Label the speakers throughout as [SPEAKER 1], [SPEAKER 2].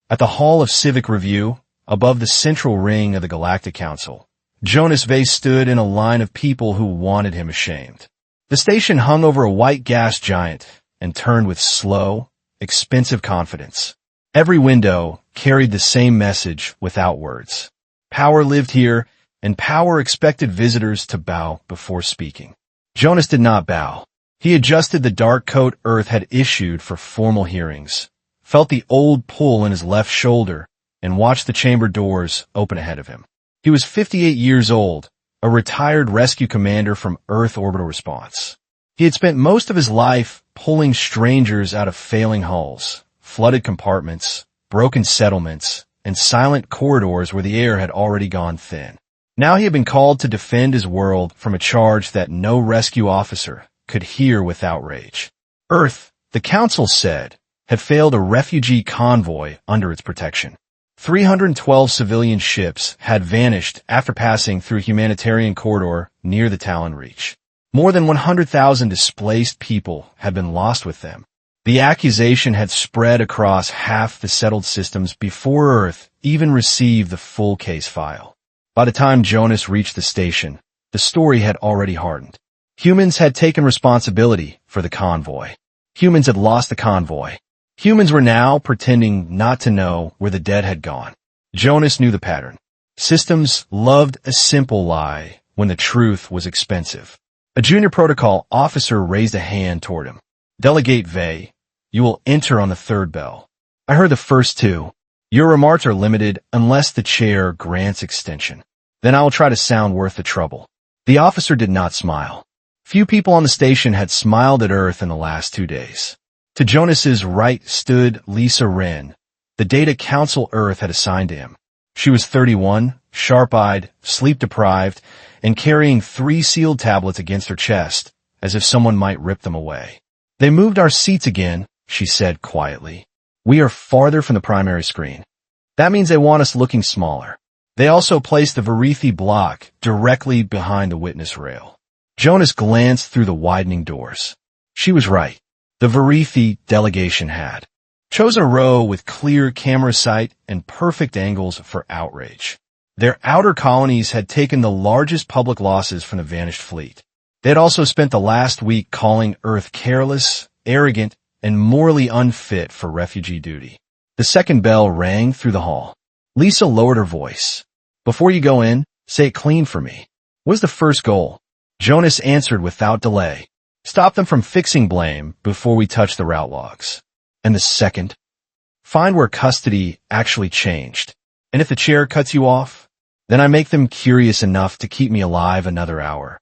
[SPEAKER 1] At the Hall of Civic Review, above the central ring of the Galactic Council, Jonas Vey stood in a line of people who wanted him ashamed. The station hung over a white gas giant and turned with slow, expensive confidence. Every window carried the same message without words. Power lived here, and power expected visitors to bow before speaking. Jonas did not bow. He adjusted the dark coat Earth had issued for formal hearings, felt the old pull in his left shoulder, and watched the chamber doors open ahead of him. He was 58 years old, a retired rescue commander from Earth Orbital Response. He had spent most of his life pulling strangers out of failing hulls, flooded compartments, broken settlements, and silent corridors where the air had already gone thin. Now he had been called to defend his world from a charge that no rescue officer could hear with outrage. Earth, the Council said, had failed a refugee convoy under its protection. 312 civilian ships had vanished after passing through a humanitarian corridor near the Talon Reach. More than 100,000 displaced people had been lost with them. The accusation had spread across half the settled systems before Earth even received the full case file. By the time Jonas reached the station, the story had already hardened. Humans had taken responsibility for the convoy. Humans had lost the convoy. Humans were now pretending not to know where the dead had gone. Jonas knew the pattern. Systems loved a simple lie when the truth was expensive. A junior protocol officer raised a hand toward him. "Delegate Vey, you will enter on the third bell." "I heard the first two. Your remarks are limited unless the chair grants extension. Then I will try to sound worth the trouble." The officer did not smile. Few people on the station had smiled at Earth in the last 2 days. To Jonas's right stood Lisa Wren, the data Council Earth had assigned to him. She was 31, sharp-eyed, sleep-deprived, and carrying 3 sealed tablets against her chest, as if someone might rip them away. "They moved our seats again," she said quietly. "We are farther from the primary screen. That means they want us looking smaller. They also placed the Verithi block directly behind the witness rail." Jonas glanced through the widening doors. She was right. The Verithi delegation had chosen a row with clear camera sight and perfect angles for outrage. Their outer colonies had taken the largest public losses from the vanished fleet. They had also spent the last week calling Earth careless, arrogant, and morally unfit for refugee duty. The second bell rang through the hall. Lisa lowered her voice. "Before you go in, say it clean for me. What is the first goal?" Jonas answered without delay. "Stop them from fixing blame before we touch the route logs." "And the second?" "Find where custody actually changed. And if the chair cuts you off, then I make them curious enough to keep me alive another hour."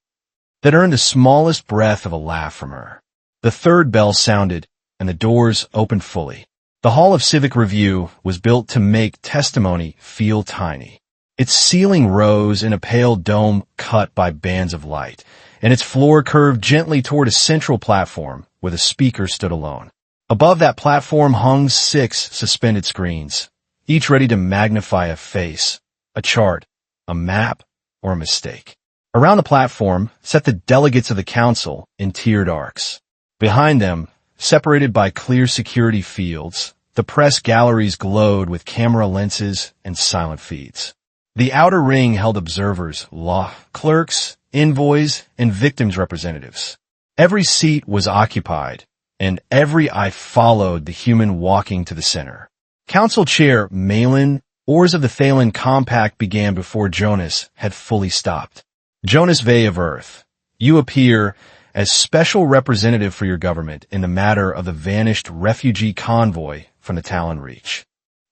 [SPEAKER 1] That earned the smallest breath of a laugh from her. The third bell sounded, and the doors opened fully. The Hall of Civic Review was built to make testimony feel tiny. Its ceiling rose in a pale dome cut by bands of light, and its floor curved gently toward a central platform where the speaker stood alone. Above that platform hung 6 suspended screens, each ready to magnify a face, a chart, a map, or a mistake. Around the platform sat the delegates of the council in tiered arcs. Behind them, separated by clear security fields, the press galleries glowed with camera lenses and silent feeds. The outer ring held observers, law clerks, envoys, and victims' representatives. Every seat was occupied, and every eye followed the human walking to the center. Council Chair Malin, Oars of the Thalen Compact began before Jonas had fully stopped. "Jonas Vey of Earth, you appear as special representative for your government in the matter of the vanished refugee convoy from the Talon Reach.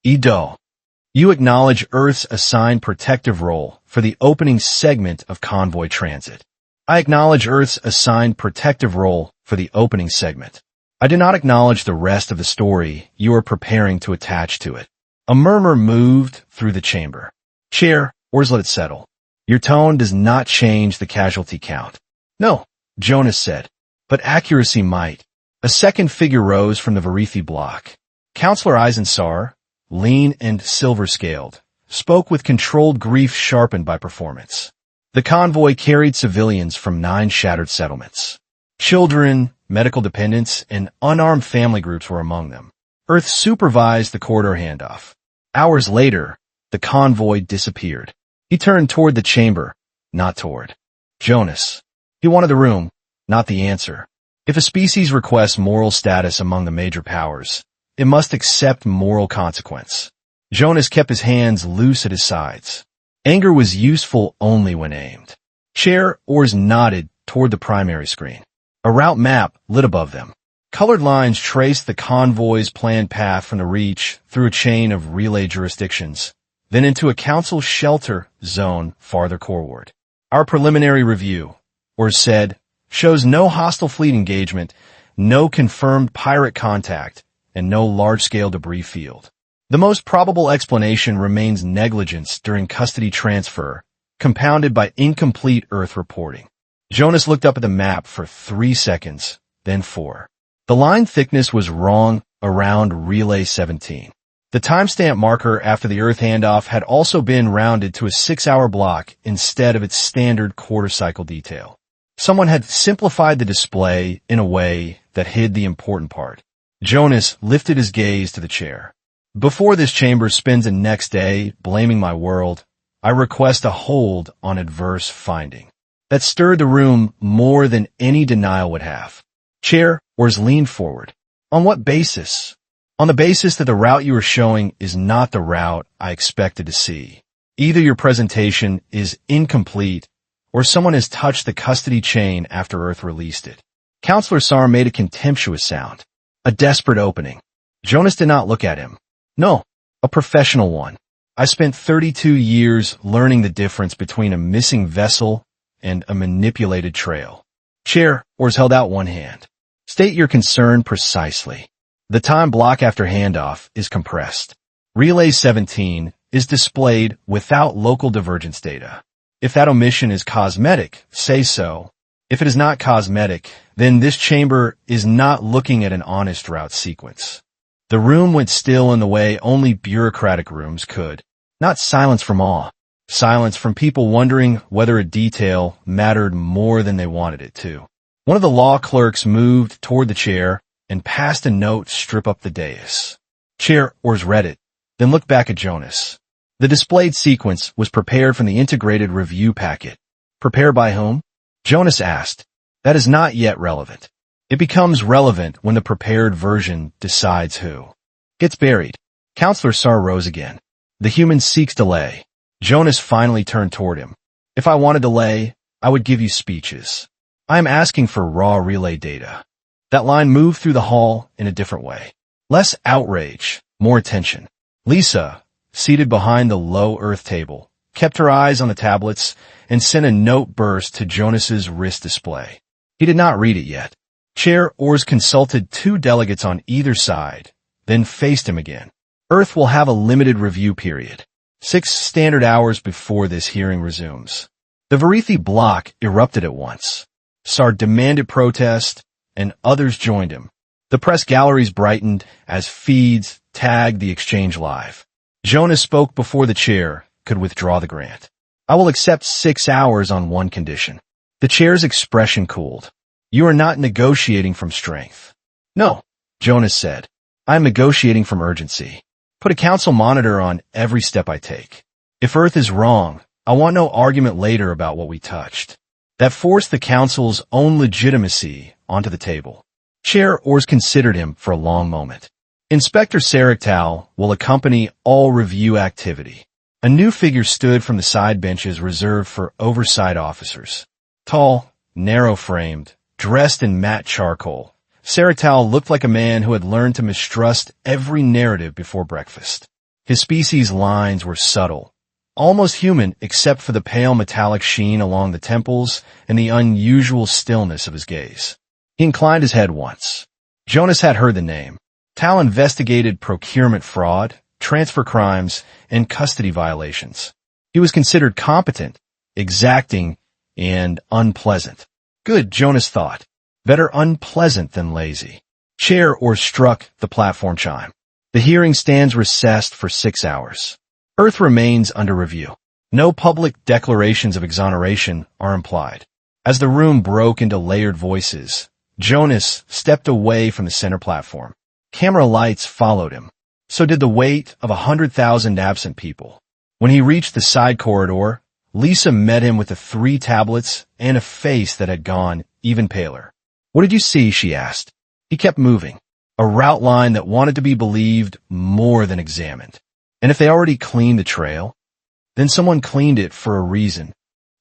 [SPEAKER 1] Edo, you acknowledge Earth's assigned protective role for the opening segment of convoy transit. I acknowledge Earth's assigned protective role for the opening segment. I do not acknowledge the rest of the story you are preparing to attach to it." A murmur moved through the chamber. "Chair, or let it settle. Your tone does not change the casualty count." "No," Jonas said, "but accuracy might." A second figure rose from the Verithi block. Counselor Eisensar, lean and silver-scaled, spoke with controlled grief sharpened by performance. The convoy carried civilians from 9 shattered settlements. Children, medical dependents, and unarmed family groups were among them. Earth supervised the corridor handoff. Hours later, the convoy disappeared. He turned toward the chamber, not toward Jonas. He wanted the room, not the answer. If a species requests moral status among the major powers, it must accept moral consequence. Jonas kept his hands loose at his sides. Anger was useful only when aimed. Chair oars nodded toward the primary screen. A route map lit above them. Colored lines traced the convoy's planned path from the Reach through a chain of relay jurisdictions, then into a council shelter zone farther forward. Our preliminary review, Oars said, shows no hostile fleet engagement, no confirmed pirate contact, and no large-scale debris field. The most probable explanation remains negligence during custody transfer, compounded by incomplete Earth reporting. Jonas looked up at the map for 3 seconds, then 4. The line thickness was wrong around Relay 17. The timestamp marker after the Earth handoff had also been rounded to a 6-hour block instead of its standard quarter-cycle detail. Someone had simplified the display in a way that hid the important part. Jonas lifted his gaze to the chair. Before this chamber spends the next day blaming my world, I request a hold on adverse finding. That stirred the room more than any denial would have. Chair Oars leaned forward. On what basis? On the basis that the route you are showing is not the route I expected to see. Either your presentation is incomplete, or someone has touched the custody chain after Earth released it. Counselor Sar made a contemptuous sound. A desperate opening. Jonas did not look at him. No, a professional one. I spent 32 years learning the difference between a missing vessel and a manipulated trail. Chair Oars held out one hand. State your concern precisely. The time block after handoff is compressed. Relay 17 is displayed without local divergence data. If that omission is cosmetic, say so. If it is not cosmetic, then this chamber is not looking at an honest route sequence. The room went still in the way only bureaucratic rooms could. Not silence from awe. Silence from people wondering whether a detail mattered more than they wanted it to. One of the law clerks moved toward the chair and passed a note strip up the dais. Chair Oars read it, then looked back at Jonas. The displayed sequence was prepared from the integrated review packet. Prepared by whom? Jonas asked. That is not yet relevant. It becomes relevant when the prepared version decides who. Gets buried. Counselor Sar rose again. The human seeks delay. Jonas finally turned toward him. If I wanted delay, I would give you speeches. I am asking for raw relay data. That line moved through the hall in a different way. Less outrage, more attention. Lisa, seated behind the low Earth table, kept her eyes on the tablets and sent a note burst to Jonas's wrist display. He did not read it yet. Chair Oars consulted 2 delegates on either side, then faced him again. Earth will have a limited review period. 6 standard hours before this hearing resumes. The Varithi block erupted at once. Sar demanded protest, and others joined him. The press galleries brightened as feeds tagged the exchange live. Jonas spoke before the chair could withdraw the grant. I will accept 6 hours on one condition. The chair's expression cooled. You are not negotiating from strength. No, Jonas said. I am negotiating from urgency. Put a council monitor on every step I take. If Earth is wrong, I want no argument later about what we touched. That forced the council's own legitimacy onto the table. Chair Oars considered him for a long moment. Inspector Saraktal will accompany all review activity. A new figure stood from the side benches reserved for oversight officers. Tall, narrow-framed, dressed in matte charcoal, Saraktal looked like a man who had learned to mistrust every narrative before breakfast. His species' lines were subtle, almost human except for the pale metallic sheen along the temples and the unusual stillness of his gaze. He inclined his head once. Jonas had heard the name. Tal investigated procurement fraud, transfer crimes, and custody violations. He was considered competent, exacting, and unpleasant. Good, Jonas thought. Better unpleasant than lazy. Chair Oars struck the platform chime. The hearing stands recessed for 6 hours. Earth remains under review. No public declarations of exoneration are implied. As the room broke into layered voices, Jonas stepped away from the center platform. Camera lights followed him. So did the weight of 100,000 absent people. When he reached the side corridor, Lisa met him with the 3 tablets and a face that had gone even paler. "What did you see?" she asked. He kept moving, a route line that wanted to be believed more than examined. And if they already cleaned the trail, then someone cleaned it for a reason.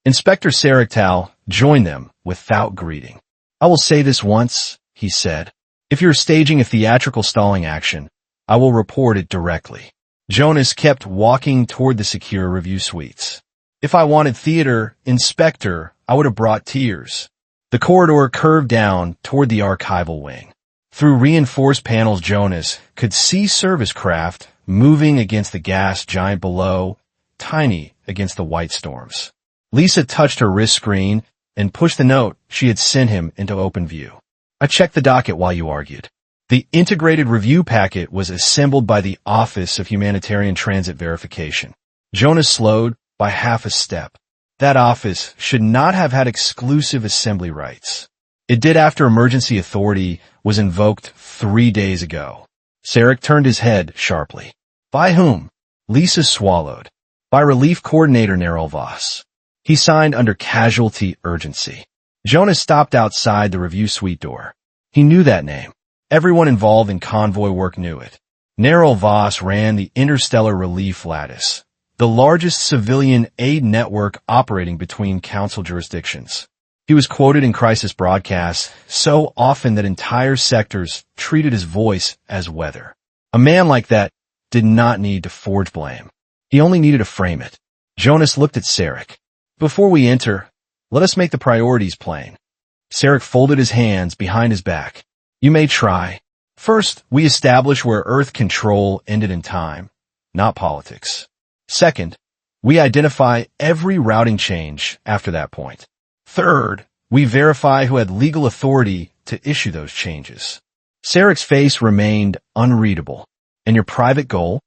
[SPEAKER 1] Inspector Sarektal joined them without greeting. "I will say this once," he said. "If you're staging a theatrical stalling action, I will report it directly." Jonas kept walking toward the secure review suites. "If I wanted theater, Inspector, I would have brought tears." The corridor curved down toward the archival wing. Through reinforced panels, Jonas could see service craft moving against the gas giant below, tiny against the white storms. Lisa touched her wrist screen and pushed the note she had sent him into open view. "I checked the docket while you argued." The integrated review packet was assembled by the Office of Humanitarian Transit Verification. Jonas slowed by half a step. That office should not have had exclusive assembly rights. It did after emergency authority was invoked 3 days ago. Sarek turned his head sharply. "By whom?" Lisa swallowed. "By Relief Coordinator Nerolvas. He signed under casualty urgency." Jonas stopped outside the review suite door. He knew that name. Everyone involved in convoy work knew it. Nerolvas ran the Interstellar Relief Lattice, the largest civilian aid network operating between council jurisdictions. He was quoted in crisis broadcasts so often that entire sectors treated his voice as weather. A man like that did not need to forge blame. He only needed to frame it. Jonas looked at Sarek. "Before we enter, let us make the priorities plain." Sarek folded his hands behind his back. "You may try. First, we establish where Earth control ended in time, not politics. Second, we identify every routing change after that point. Third, we verify who had legal authority to issue those changes." Sarek's face remained unreadable. "And your private goal?"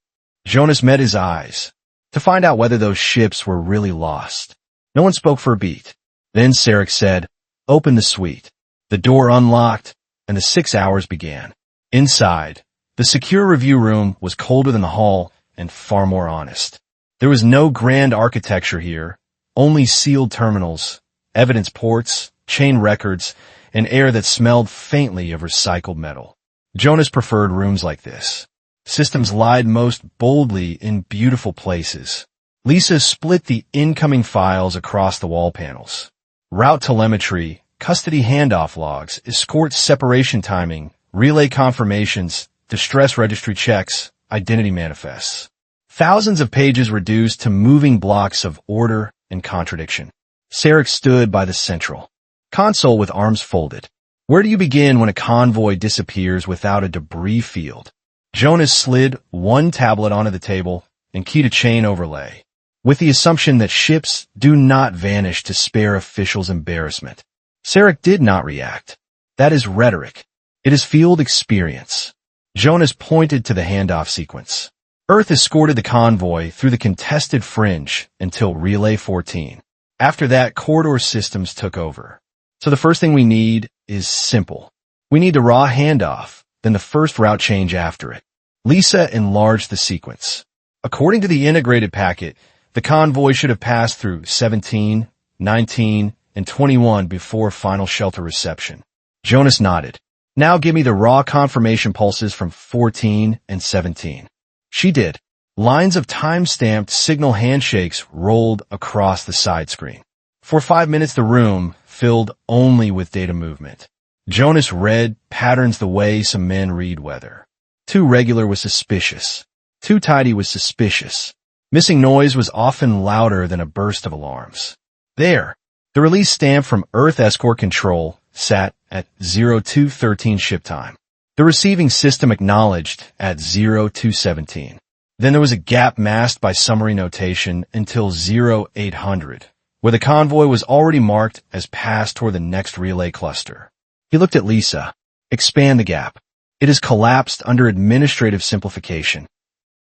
[SPEAKER 1] Jonas met his eyes, to find out whether those ships were really lost. No one spoke for a beat. Then Sarek said, "Open the suite." The door unlocked, and the 6 hours began. Inside, the secure review room was colder than the hall and far more honest. There was no grand architecture here, only sealed terminals, evidence ports, chain records, and air that smelled faintly of recycled metal. Jonas preferred rooms like this. Systems lied most boldly in beautiful places. Lisa split the incoming files across the wall panels. Route telemetry, custody handoff logs, escort separation timing, relay confirmations, distress registry checks, identity manifests. Thousands of pages reduced to moving blocks of order and contradiction. Sarek stood by the central console with arms folded. Where do you begin when a convoy disappears without a debris field? Jonas slid one tablet onto the table and keyed a chain overlay, with the assumption that ships do not vanish to spare officials embarrassment. Sarek did not react. That is rhetoric. It is field experience. Jonas pointed to the handoff sequence. Earth escorted the convoy through the contested fringe until Relay 14. After that, corridor systems took over. So the first thing we need is simple. We need the raw handoff, then the first route change after it. Lisa enlarged the sequence. According to the integrated packet, the convoy should have passed through 17, 19, and 21 before final shelter reception. Jonas nodded. Now give me the raw confirmation pulses from 14 and 17. She did. Lines of time-stamped signal handshakes rolled across the side screen. For 5 minutes, the room filled only with data movement. Jonas read patterns the way some men read weather. Too regular was suspicious. Too tidy was suspicious. Missing noise was often louder than a burst of alarms. There, the release stamp from Earth Escort Control sat at 0213 ship time. The receiving system acknowledged at 0217. Then there was a gap masked by summary notation until 0800, where the convoy was already marked as passed toward the next relay cluster. He looked at Lisa. Expand the gap. It is collapsed under administrative simplification.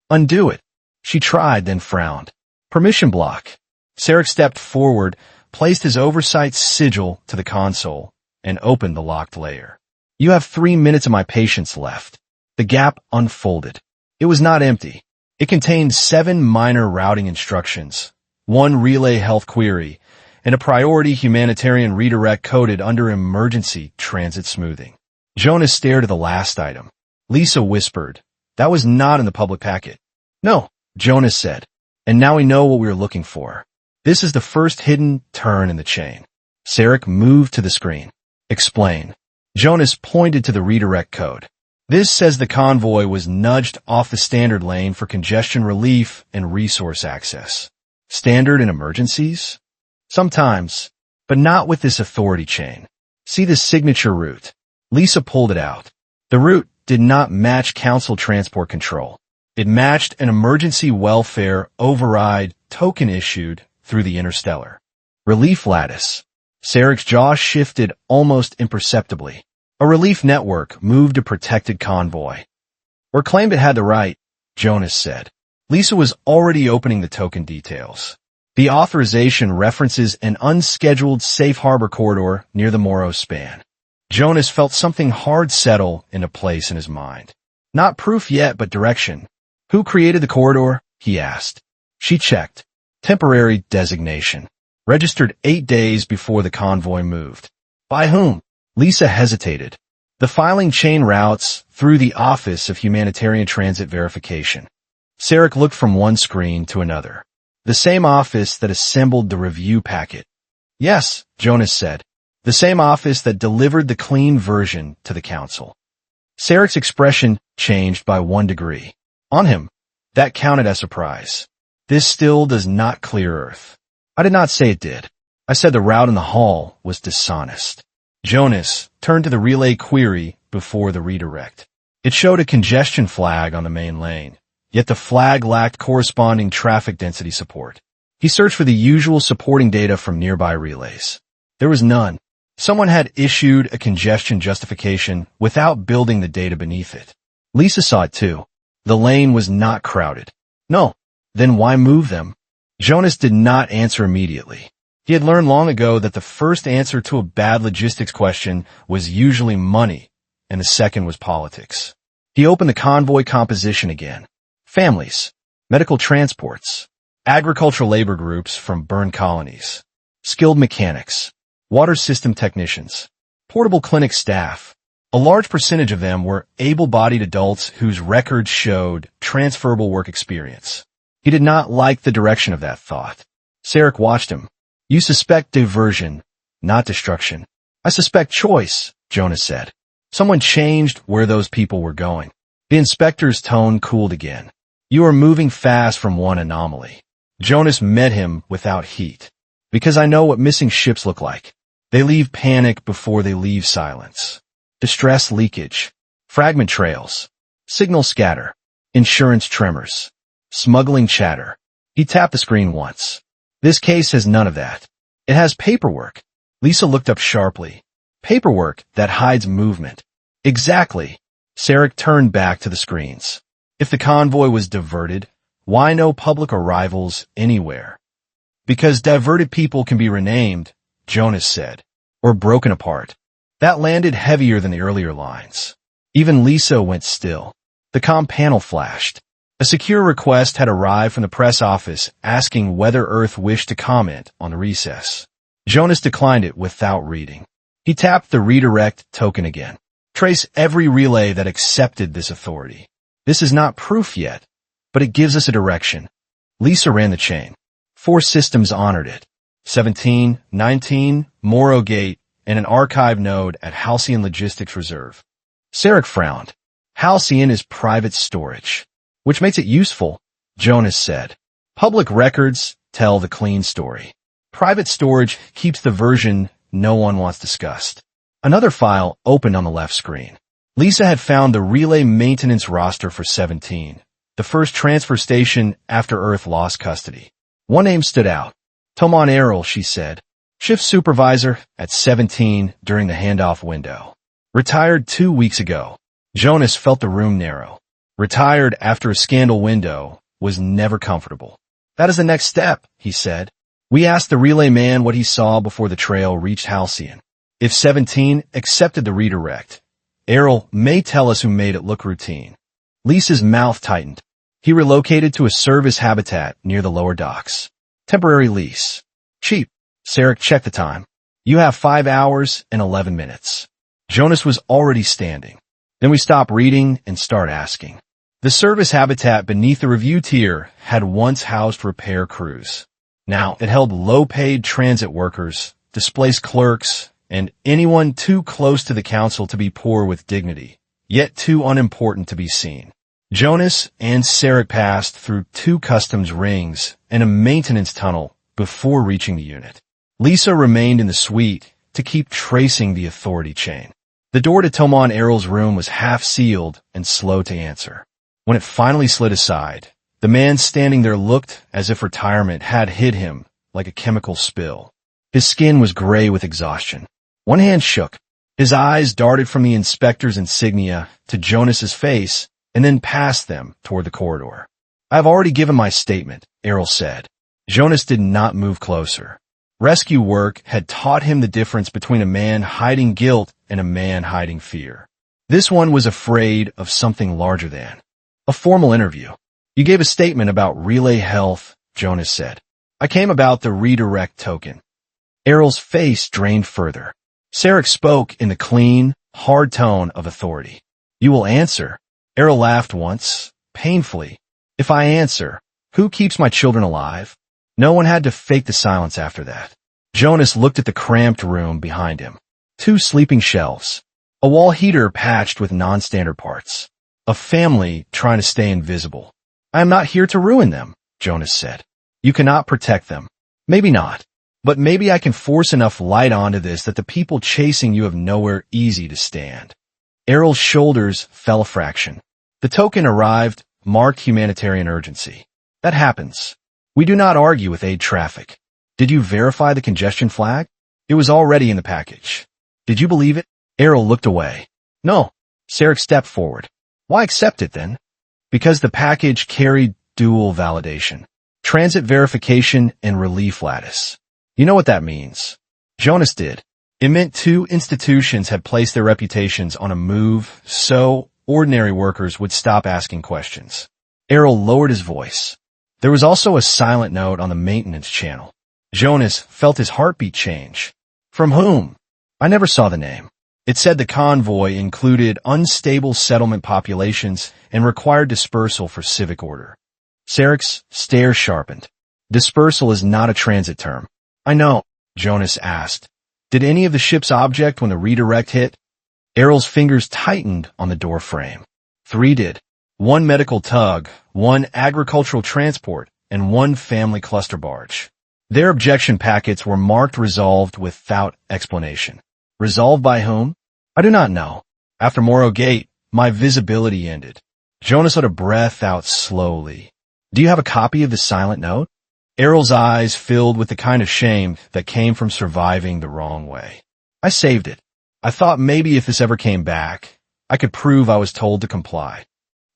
[SPEAKER 1] Undo it. She tried, then frowned. Permission block. Sarek stepped forward, placed his oversight sigil to the console, and opened the locked layer. You have 3 minutes of my patience left. The gap unfolded. It was not empty. It contained 7 minor routing instructions, 1 relay health query, and a priority humanitarian redirect coded under emergency transit smoothing. Jonas stared at the last item. Lisa whispered, "That was not in the public packet." "No," Jonas said. "And now we know what we were looking for. This is the first hidden turn in the chain." Sarek moved to the screen. "Explain." Jonas pointed to the redirect code. "This says the convoy was nudged off the standard lane for congestion relief and resource access. Standard in emergencies? Sometimes, but not with this authority chain. See the signature route." Lisa pulled it out. The route did not match Council transport control. It matched an emergency welfare override token issued through the interstellar relief lattice. Sarek's jaw shifted almost imperceptibly. A relief network moved a protected convoy. "Or claimed it had the right," Jonas said. Lisa was already opening the token details. The authorization references an unscheduled safe harbor corridor near the Morrow span. Jonas felt something hard settle into place in his mind. Not proof yet, but direction. "Who created the corridor?" he asked. She checked. Temporary designation. Registered 8 days before the convoy moved. "By whom?" Lisa hesitated. "The filing chain routes through the Office of Humanitarian Transit Verification." Sarek looked from one screen to another. "The same office that assembled the review packet." "Yes," Jonas said. "The same office that delivered the clean version to the Council." Sarek's expression changed by 1 degree. On him, that counted as surprise. "This still does not clear Earth." "I did not say it did. I said the route in the hall was dishonest." Jonas turned to the relay query before the redirect. It showed a congestion flag on the main lane, yet the flag lacked corresponding traffic density support. He searched for the usual supporting data from nearby relays. There was none. Someone had issued a congestion justification without building the data beneath it. Lisa saw it too. The lane was not crowded. "No. Then why move them?" Jonas did not answer immediately. He had learned long ago that the first answer to a bad logistics question was usually money, and the second was politics. He opened the convoy composition again. Families, medical transports, agricultural labor groups from burned colonies, skilled mechanics, water system technicians, portable clinic staff. A large percentage of them were able-bodied adults whose records showed transferable work experience. He did not like the direction of that thought. Sarek watched him. "You suspect diversion, not destruction." "I suspect choice," Jonas said. Someone changed where those people were going. The inspector's tone cooled again. "You are moving fast from one anomaly." Jonas met him without heat. "Because I know what missing ships look like. They leave panic before they leave silence. Distress leakage, fragment trails, signal scatter, insurance tremors, smuggling chatter." He tapped the screen once. "This case has none of that. It has paperwork." Lisa looked up sharply. "Paperwork that hides movement." "Exactly." Sarek turned back to the screens. "If the convoy was diverted, why no public arrivals anywhere?" "Because diverted people can be renamed," Jonas said, "or broken apart." That landed heavier than the earlier lines. Even Lisa went still. The comm panel flashed. A secure request had arrived from the press office asking whether Earth wished to comment on the recess. Jonas declined it without reading. He tapped the redirect token again. "Trace every relay that accepted this authority. This is not proof yet, but it gives us a direction." Lisa ran the chain. 4 systems honored it. 17, 19, Morrow Gate, and an archive node at Halcyon Logistics Reserve. Sarek frowned. "Halcyon is private storage." "Which makes it useful," Jonas said. "Public records tell the clean story. Private storage keeps the version no one wants discussed." Another file opened on the left screen. Lisa had found the relay maintenance roster for 17, the first transfer station after Earth lost custody. One name stood out. "Tomon Errol," she said. "Shift supervisor at 17 during the handoff window. Retired 2 weeks ago." Jonas felt the room narrow. Retired after a scandal window was never comfortable. "That is the next step," he said. "We asked the relay man what he saw before the trail reached Halcyon. If 17 accepted the redirect, Errol may tell us who made it look routine." Lisa's mouth tightened. He relocated to a service habitat near the lower docks. Temporary lease. Cheap. Sarek checked the time. You have 5 hours and 11 minutes. Jonas was already standing. Then we stop reading and start asking. The service habitat beneath the review tier had once housed repair crews. Now it held low-paid transit workers, displaced clerks, and anyone too close to the council to be poor with dignity, yet too unimportant to be seen. Jonas and Sarek passed through 2 customs rings and a maintenance tunnel before reaching the unit. Lisa remained in the suite to keep tracing the authority chain. The door to Toman Errol's room was half-sealed and slow to answer. When it finally slid aside, the man standing there looked as if retirement had hit him like a chemical spill. His skin was gray with exhaustion. One hand shook. His eyes darted from the inspector's insignia to Jonas's face and then past them toward the corridor. I have already given my statement, Errol said. Jonas did not move closer. Rescue work had taught him the difference between a man hiding guilt and a man hiding fear. This one was afraid of something larger than a formal interview. You gave a statement about Relay Health, Jonas said. I came about the redirect token. Errol's face drained further. Sarek spoke in the clean, hard tone of authority. You will answer. Errol laughed once, painfully. If I answer, who keeps my children alive? No one had to fake the silence after that. Jonas looked at the cramped room behind him. 2 sleeping shelves. A wall heater patched with non-standard parts. A family trying to stay invisible. I am not here to ruin them, Jonas said. You cannot protect them. Maybe not. But maybe I can force enough light onto this that the people chasing you have nowhere easy to stand. Errol's shoulders fell a fraction. The token arrived, marked humanitarian urgency. That happens. We do not argue with aid traffic. Did you verify the congestion flag? It was already in the package. Did you believe it? Errol looked away. No. Sarek stepped forward. Why accept it then? Because the package carried dual validation. Transit verification and relief lattice. You know what that means. Jonas did. It meant 2 institutions had placed their reputations on a move, so ordinary workers would stop asking questions. Errol lowered his voice. There was also a silent note on the maintenance channel. Jonas felt his heartbeat change. From whom? I never saw the name. It said the convoy included unstable settlement populations and required dispersal for civic order. Sarek's stare sharpened. Dispersal is not a transit term. I know, Jonas asked. Did any of the ship's object when the redirect hit? Errol's fingers tightened on the door frame. 3 did. 1 medical tug, 1 agricultural transport, and 1 family cluster barge. Their objection packets were marked resolved without explanation. Resolved by whom? I do not know. After Morrow Gate, my visibility ended. Jonas let a breath out slowly. Do you have a copy of the silent note? Errol's eyes filled with the kind of shame that came from surviving the wrong way. I saved it. I thought maybe if this ever came back, I could prove I was told to comply.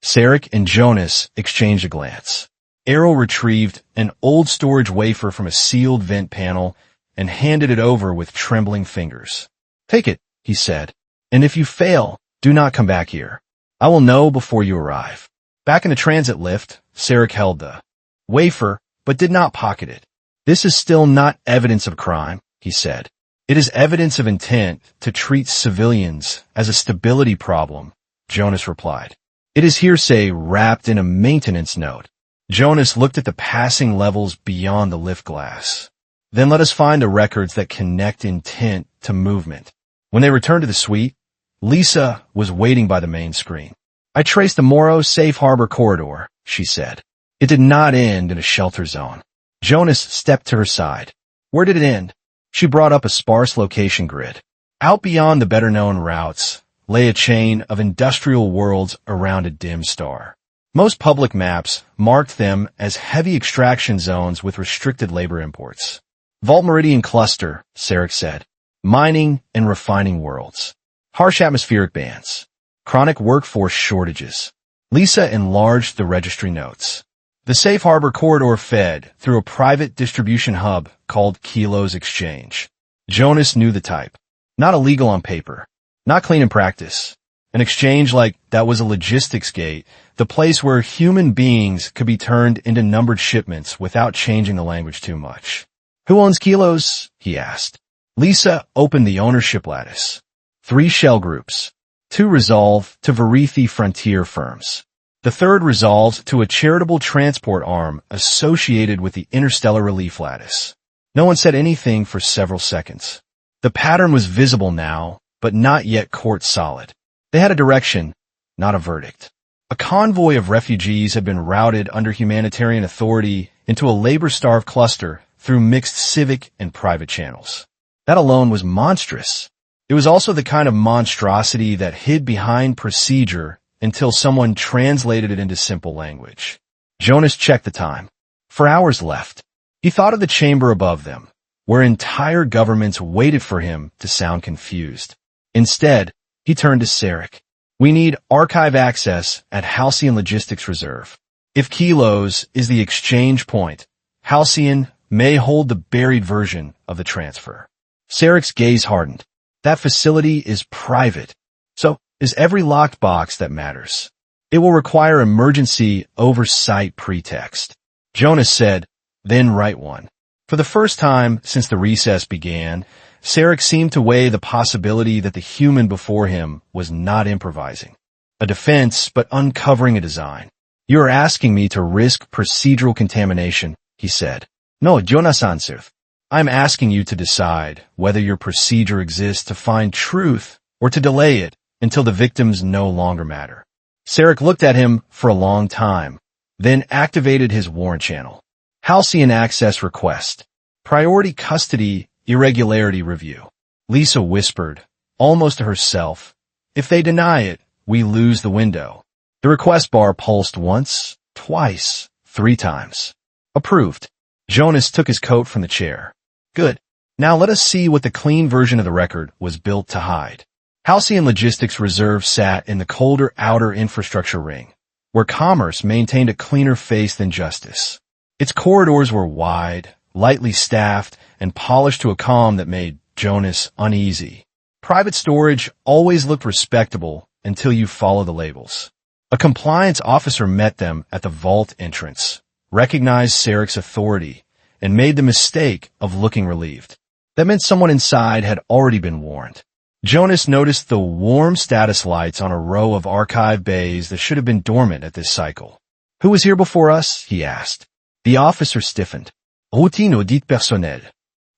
[SPEAKER 1] Sarek and Jonas exchanged a glance. Errol retrieved an old storage wafer from a sealed vent panel and handed it over with trembling fingers. Take it, he said. And if you fail, do not come back here. I will know before you arrive. Back in the transit lift, Sarek held the wafer, but did not pocket it. This is still not evidence of crime, he said. It is evidence of intent to treat civilians as a stability problem, Jonas replied. It is hearsay wrapped in a maintenance note. Jonas looked at the passing levels beyond the lift glass. Then let us find the records that connect intent to movement. When they returned to the suite, Lisa was waiting by the main screen. I traced the Morrow Safe Harbor corridor, she said. It did not end in a shelter zone. Jonas stepped to her side. Where did it end? She brought up a sparse location grid. Out beyond the better-known routes lay a chain of industrial worlds around a dim star. Most public maps marked them as heavy extraction zones with restricted labor imports. Vault Meridian Cluster, Sarek said. Mining and refining worlds. Harsh atmospheric bands. Chronic workforce shortages. Lisa enlarged the registry notes. The Safe Harbor corridor fed through a private distribution hub called Kilo's Exchange. Jonas knew the type. Not illegal on paper. Not clean in practice. An exchange like that was a logistics gate The place where human beings could be turned into numbered shipments without changing the language too much. Who owns Kilos? He asked. Lisa opened the ownership lattice. 3 shell groups. 2 resolve to Varithi frontier firms. The third resolved to a charitable transport arm associated with the interstellar relief lattice. No one said anything for several seconds. The pattern was visible now, but not yet court solid. They had a direction, not a verdict. A convoy of refugees had been routed under humanitarian authority into a labor-starved cluster through mixed civic and private channels. That alone was monstrous. It was also the kind of monstrosity that hid behind procedure until someone translated it into simple language. Jonas checked the time. 4 hours left. He thought of the chamber above them, where entire governments waited for him to sound confused. Instead, he turned to Sarek. We need archive access at Halcyon Logistics Reserve. If Kilos is the exchange point, Halcyon may hold the buried version of the transfer. Sarek's gaze hardened. That facility is private, so is every locked box that matters. It will require emergency oversight pretext. Jonas said, then write one. For the first time since the recess began, Sarek seemed to weigh the possibility that the human before him was not improvising. A defense, but uncovering a design. You are asking me to risk procedural contamination, he said. No, Jonas answered. I'm asking you to decide whether your procedure exists to find truth or to delay it until the victims no longer matter. Sarek looked at him for a long time, then activated his warrant channel. Halcyon access request. Priority custody irregularity review. Lisa whispered, almost to herself, if they deny it, we lose the window. The request bar pulsed once, twice, 3 times. Approved. Jonas took his coat from the chair. Good. Now let us see what the clean version of the record was built to hide. Halcyon Logistics Reserve sat in the colder outer infrastructure ring, where commerce maintained a cleaner face than justice. Its corridors were wide, lightly staffed, and polished to a calm that made Jonas uneasy. Private storage always looked respectable until you follow the labels. A compliance officer met them at the vault entrance, recognized Sarek's authority, and made the mistake of looking relieved. That meant someone inside had already been warned. Jonas noticed the warm status lights on a row of archive bays that should have been dormant at this cycle. Who was here before us? He asked. The officer stiffened. Routine audit personnel.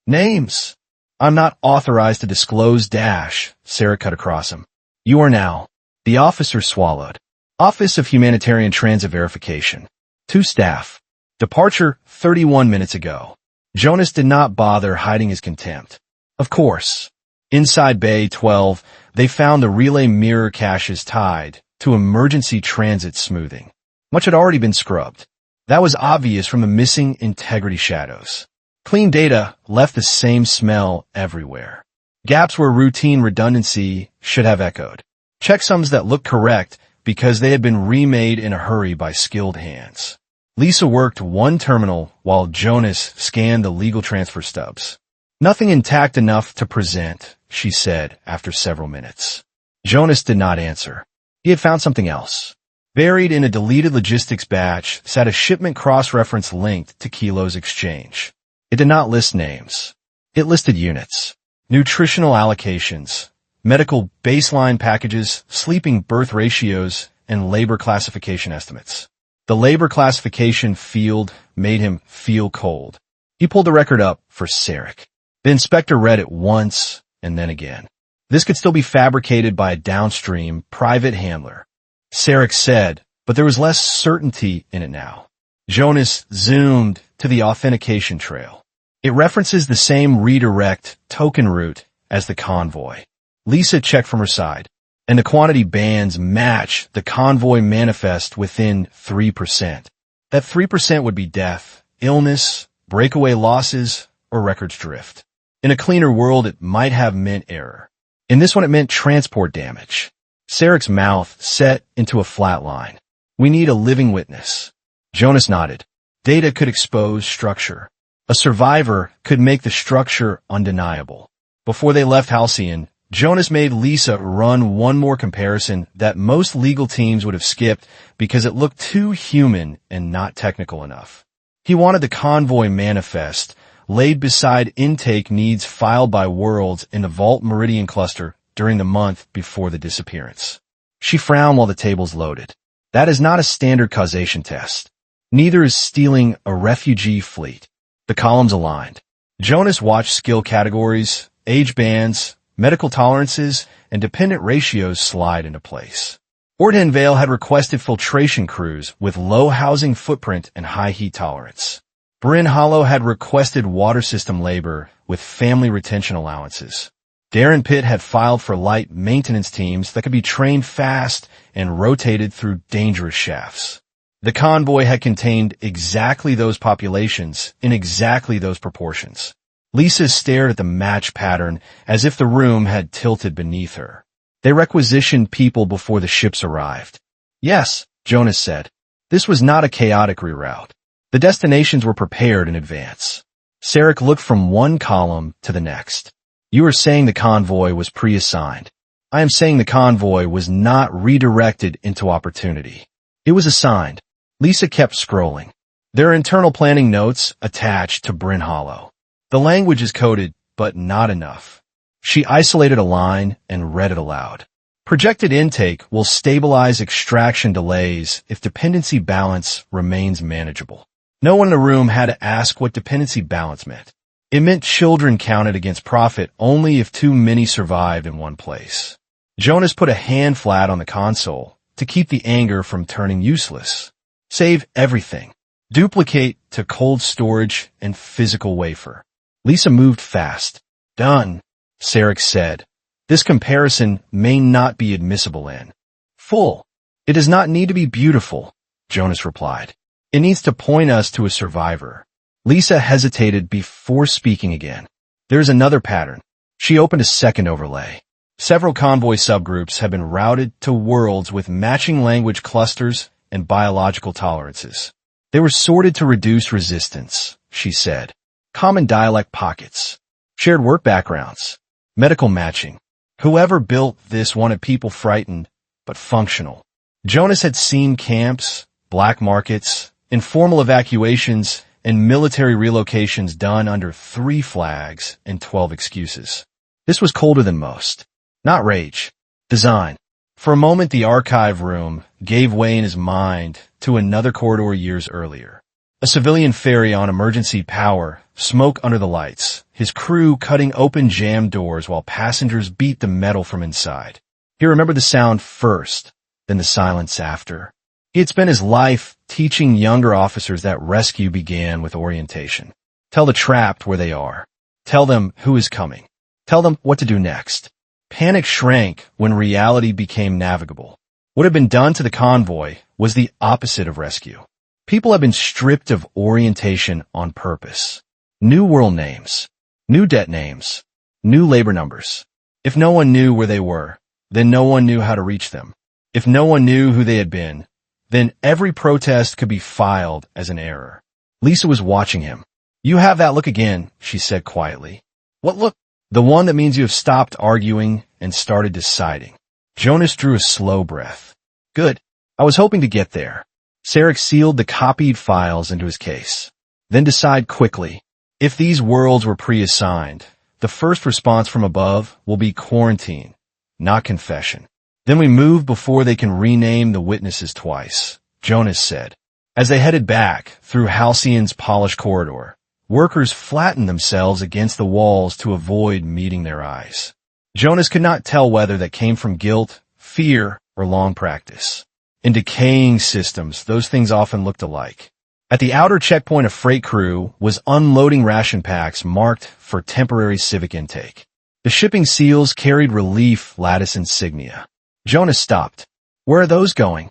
[SPEAKER 1] Names. I'm not authorized to disclose dash, Sarek cut across him. You are now. The officer swallowed. Office of Humanitarian Transit Verification. 2 staff. Departure 31 minutes ago. Jonas did not bother hiding his contempt. Of course. Inside Bay 12, they found the relay mirror caches tied to emergency transit smoothing. Much had already been scrubbed. That was obvious from the missing integrity shadows. Clean data left the same smell everywhere. Gaps where routine redundancy should have echoed. Checksums that looked correct because they had been remade in a hurry by skilled hands. Lisa worked one terminal while Jonas scanned the legal transfer stubs. Nothing intact enough to present, she said after several minutes. Jonas did not answer. He had found something else. Buried in a deleted logistics batch sat a shipment cross-reference linked to Kilo's exchange. It did not list names. It listed units, nutritional allocations, medical baseline packages, sleeping birth ratios, and labor classification estimates. The labor classification field made him feel cold. He pulled the record up for Sarek. The inspector read it once and then again. This could still be fabricated by a downstream private handler. Sarek said, but there was less certainty in it now. Jonas zoomed to the authentication trail. It references the same redirect token route as the convoy. Lisa checked from her side, and the quantity bands match the convoy manifest within 3%. That 3% would be death, illness, breakaway losses, or records drift. In a cleaner world, it might have meant error. In this one, it meant transport damage. Sarek's mouth set into a flat line. We need a living witness. Jonas nodded. Data could expose structure. A survivor could make the structure undeniable. Before they left Halcyon, Jonas made Lisa run one more comparison that most legal teams would have skipped because it looked too human and not technical enough. He wanted the convoy manifest laid beside intake needs filed by Worlds in the Vault Meridian cluster during the month before the disappearance. She frowned while the tables loaded. That is not a standard causation test. Neither is stealing a refugee fleet. The columns aligned. Jonas watched skill categories, age bands, medical tolerances, and dependent ratios slide into place. Ordhen Vale had requested filtration crews with low housing footprint and high heat tolerance. Bryn Hollow had requested water system labor with family retention allowances. Darren Pitt had filed for light maintenance teams that could be trained fast and rotated through dangerous shafts. The convoy had contained exactly those populations in exactly those proportions. Lisa stared at the match pattern as if the room had tilted beneath her. They requisitioned people before the ships arrived. Yes, Jonas said. This was not a chaotic reroute. The destinations were prepared in advance. Sarek looked from one column to the next. You are saying the convoy was pre-assigned. I am saying the convoy was not redirected into opportunity. It was assigned. Lisa kept scrolling. There are internal planning notes attached to Bryn Hollow. The language is coded, but not enough. She isolated a line and read it aloud. Projected intake will stabilize extraction delays if dependency balance remains manageable. No one in the room had to ask what dependency balance meant. It meant children counted against profit only if too many survived in one place. Jonas put a hand flat on the console to keep the anger from turning useless. Save everything. Duplicate to cold storage and physical wafer. Lisa moved fast. Done, Sarek said. This comparison may not be admissible in full. It does not need to be beautiful, Jonas replied. It needs to point us to a survivor. Lisa hesitated before speaking again. There's another pattern. She opened a second overlay. Several convoy subgroups have been routed to worlds with matching language clusters and biological tolerances. They were sorted to reduce resistance, she said. Common dialect pockets. Shared work backgrounds. Medical matching. Whoever built this wanted people frightened, but functional. Jonas had seen camps, black markets, informal evacuations, and military relocations done under 3 flags and 12 excuses. This was colder than most. Not rage. Design. For a moment, the archive room gave way in his mind to another corridor years earlier. A civilian ferry on emergency power, smoke under the lights, his crew cutting open jammed doors while passengers beat the metal from inside. He remembered the sound first, then the silence after. He had spent his life teaching younger officers that rescue began with orientation. Tell the trapped where they are. Tell them who is coming. Tell them what to do next. Panic shrank when reality became navigable. What had been done to the convoy was the opposite of rescue. People have been stripped of orientation on purpose. New world names, new debt names, new labor numbers. If no one knew where they were, then no one knew how to reach them. If no one knew who they had been, then every protest could be filed as an error. Lisa was watching him. You have that look again, she said quietly. What look? The one that means you have stopped arguing and started deciding. Jonas drew a slow breath. Good. I was hoping to get there. Sarek sealed the copied files into his case. Then decide quickly. If these worlds were pre-assigned, the first response from above will be quarantine, not confession. Then we move before they can rename the witnesses twice, Jonas said. As they headed back through Halcyon's polished corridor, workers flattened themselves against the walls to avoid meeting their eyes. Jonas could not tell whether that came from guilt, fear, or long practice. In decaying systems, those things often looked alike. At the outer checkpoint, a freight crew was unloading ration packs marked for temporary civic intake. The shipping seals carried relief lattice insignia. Jonas stopped. Where are those going?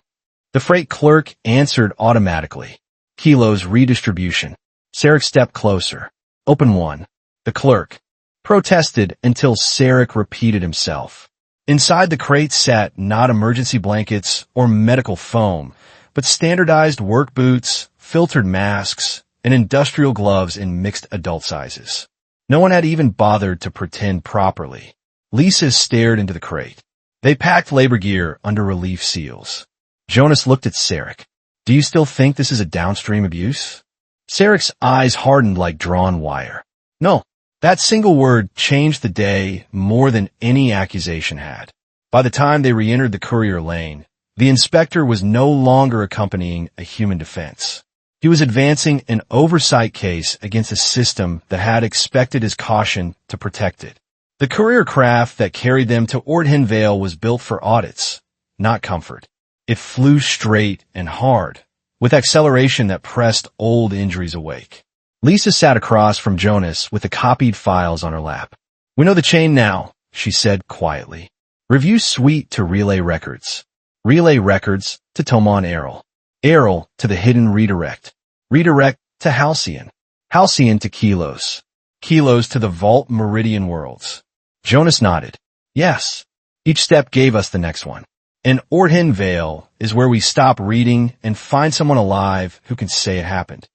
[SPEAKER 1] The freight clerk answered automatically. Kilos redistribution. Sarek stepped closer. Open one. The clerk protested until Sarek repeated himself. Inside the crate sat not emergency blankets or medical foam, but standardized work boots, filtered masks, and industrial gloves in mixed adult sizes. No one had even bothered to pretend properly. Lisa stared into the crate. They packed labor gear under relief seals. Jonas looked at Sarek. Do you still think this is a downstream abuse? Sarek's eyes hardened like drawn wire. No. That single word changed the day more than any accusation had. By the time they re-entered the courier lane, the inspector was no longer accompanying a human defense. He was advancing an oversight case against a system that had expected his caution to protect it. The courier craft that carried them to Ordhen Vale was built for audits, not comfort. It flew straight and hard, with acceleration that pressed old injuries awake. Lisa sat across from Jonas with the copied files on her lap. We know the chain now, she said quietly. Review suite to relay records. Relay records to Tomon Errol. Errol to the hidden redirect. Redirect to Halcyon. Halcyon to Kilos. Kilos to the Vault Meridian worlds. Jonas nodded. Yes. Each step gave us the next one. And Ordhen Vale is where we stop reading and find someone alive who can say it happened.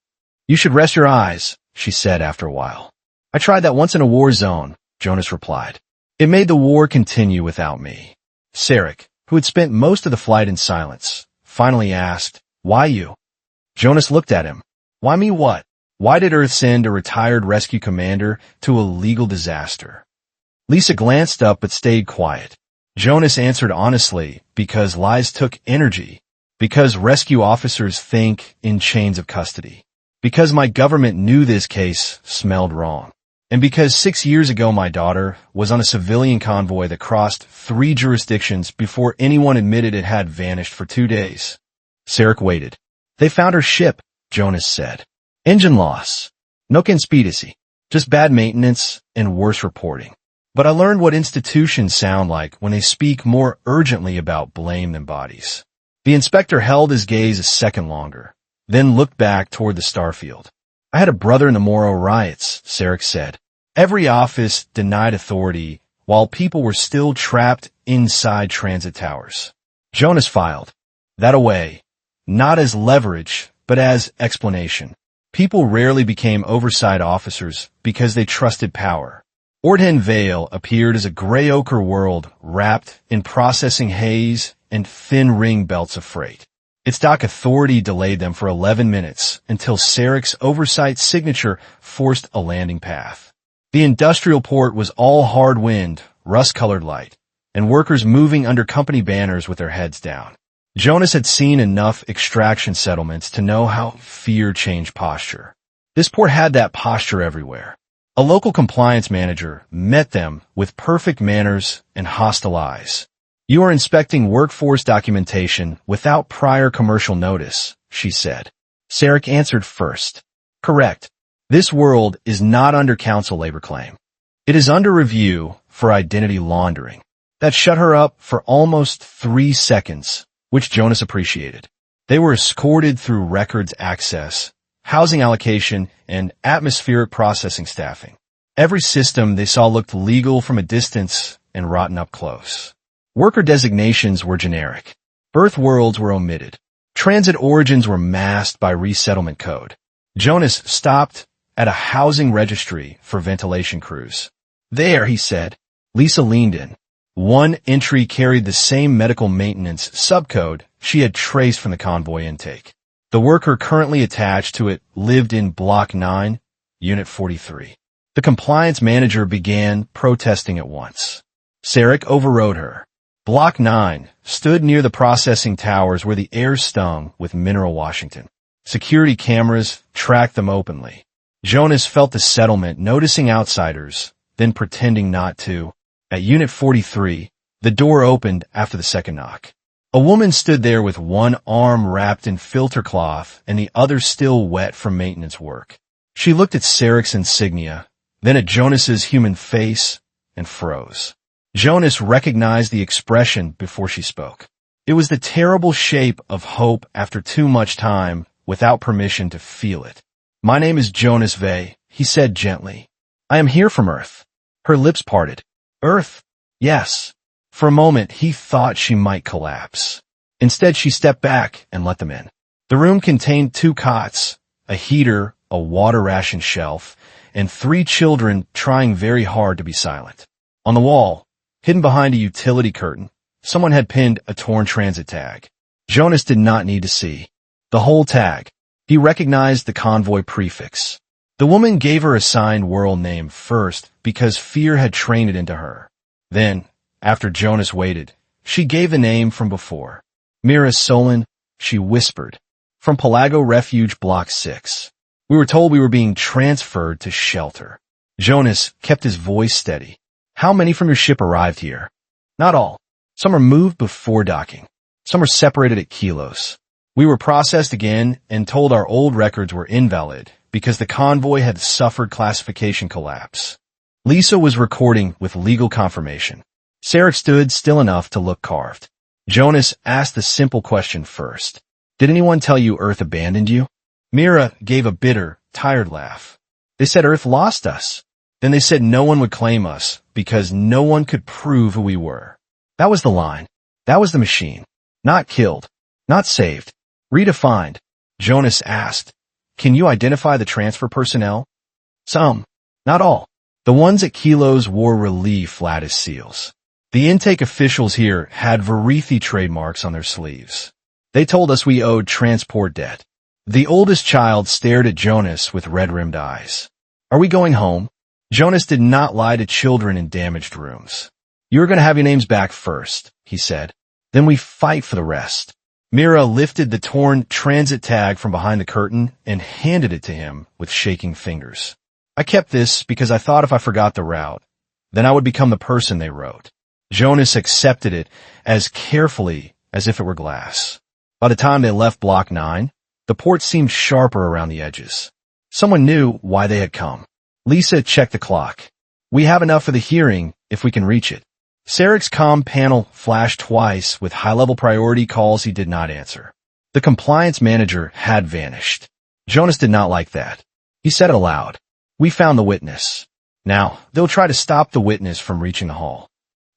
[SPEAKER 1] You should rest your eyes, she said after a while. I tried that once in a war zone, Jonas replied. It made the war continue without me. Sarek, who had spent most of the flight in silence, finally asked, Why you? Jonas looked at him. Why me what? Why did Earth send a retired rescue commander to a legal disaster? Lisa glanced up but stayed quiet. Jonas answered honestly, because lies took energy, because rescue officers think in chains of custody, because my government knew this case smelled wrong, and because 6 years ago my daughter was on a civilian convoy that crossed 3 jurisdictions before anyone admitted it had vanished for 2 days. Sarek waited. They found her ship, Jonas said. Engine loss. No conspiracy. Just bad maintenance and worse reporting. But I learned what institutions sound like when they speak more urgently about blame than bodies. The inspector held his gaze a second longer, then looked back toward the starfield. I had a brother in the Moro riots, Sarek said. Every office denied authority while people were still trapped inside transit towers. Jonas filed that away, not as leverage, but as explanation. People rarely became oversight officers because they trusted power. Ordhen Vale appeared as a gray ochre world wrapped in processing haze and thin ring belts of freight. Its dock authority delayed them for 11 minutes until Sarek's oversight signature forced a landing path. The industrial port was all hard wind, rust-colored light, and workers moving under company banners with their heads down. Jonas had seen enough extraction settlements to know how fear changed posture. This port had that posture everywhere. A local compliance manager met them with perfect manners and hostile eyes. You are inspecting workforce documentation without prior commercial notice, she said. Sarek answered first. Correct. This world is not under council labor claim. It is under review for identity laundering. That shut her up for almost 3 seconds, which Jonas appreciated. They were escorted through records access, housing allocation, and atmospheric processing staffing. Every system they saw looked legal from a distance and rotten up close. Worker designations were generic. Birth worlds were omitted. Transit origins were masked by resettlement code. Jonas stopped at a housing registry for ventilation crews. There, he said. Lisa leaned in. One entry carried the same medical maintenance subcode she had traced from the convoy intake. The worker currently attached to it lived in Block 9, Unit 43. The compliance manager began protesting at once. Sarek overrode her. Block 9 stood near the processing towers where the air stung with mineral Washington. Security cameras tracked them openly. Jonas felt the settlement noticing outsiders, then pretending not to. At Unit 43, the door opened after the second knock. A woman stood there with one arm wrapped in filter cloth and the other still wet from maintenance work. She looked at Sarek's insignia, then at Jonas's human face, and froze. Jonas recognized the expression before she spoke. It was the terrible shape of hope after too much time without permission to feel it. My name is Jonas Vey, he said gently. I am here from Earth. Her lips parted. Earth? Yes. For a moment, he thought she might collapse. Instead, she stepped back and let them in. The room contained 2 cots, a heater, a water ration shelf, and 3 children trying very hard to be silent. On the wall, Hidden behind a utility curtain, someone had pinned a torn transit tag. Jonas did not need to see the whole tag. He recognized the convoy prefix. The woman gave her assigned world name first because fear had trained it into her. Then, after Jonas waited, she gave the name from before. Mira Solon, she whispered. From Pelago Refuge Block 6. We were told we were being transferred to shelter. Jonas kept his voice steady. How many from your ship arrived here? Not all. Some are moved before docking. Some are separated at Kilos. We were processed again and told our old records were invalid because the convoy had suffered classification collapse. Lisa was recording with legal confirmation. Sarek stood still enough to look carved. Jonas asked the simple question first. Did anyone tell you Earth abandoned you? Mira gave a bitter, tired laugh. They said Earth lost us. Then they said no one would claim us because no one could prove who we were. That was the line. That was the machine. Not killed. Not saved. Redefined. Jonas asked, can you identify the transfer personnel? Some. Not all. The ones at Kilos wore relief flat as seals. The intake officials here had Verithi trademarks on their sleeves. They told us we owed transport debt. The oldest child stared at Jonas with red-rimmed eyes. Are we going home? Jonas did not lie to children in damaged rooms. You're going to have your names back first, he said. Then we fight for the rest. Mira lifted the torn transit tag from behind the curtain and handed it to him with shaking fingers. I kept this because I thought if I forgot the route, then I would become the person they wrote. Jonas accepted it as carefully as if it were glass. By the time they left Block 9, the port seemed sharper around the edges. Someone knew why they had come. Lisa checked the clock. We have enough for the hearing if we can reach it. Sarek's comm panel flashed twice with high-level priority calls he did not answer. The compliance manager had vanished. Jonas did not like that. He said it aloud. We found the witness. Now, they'll try to stop the witness from reaching the hall.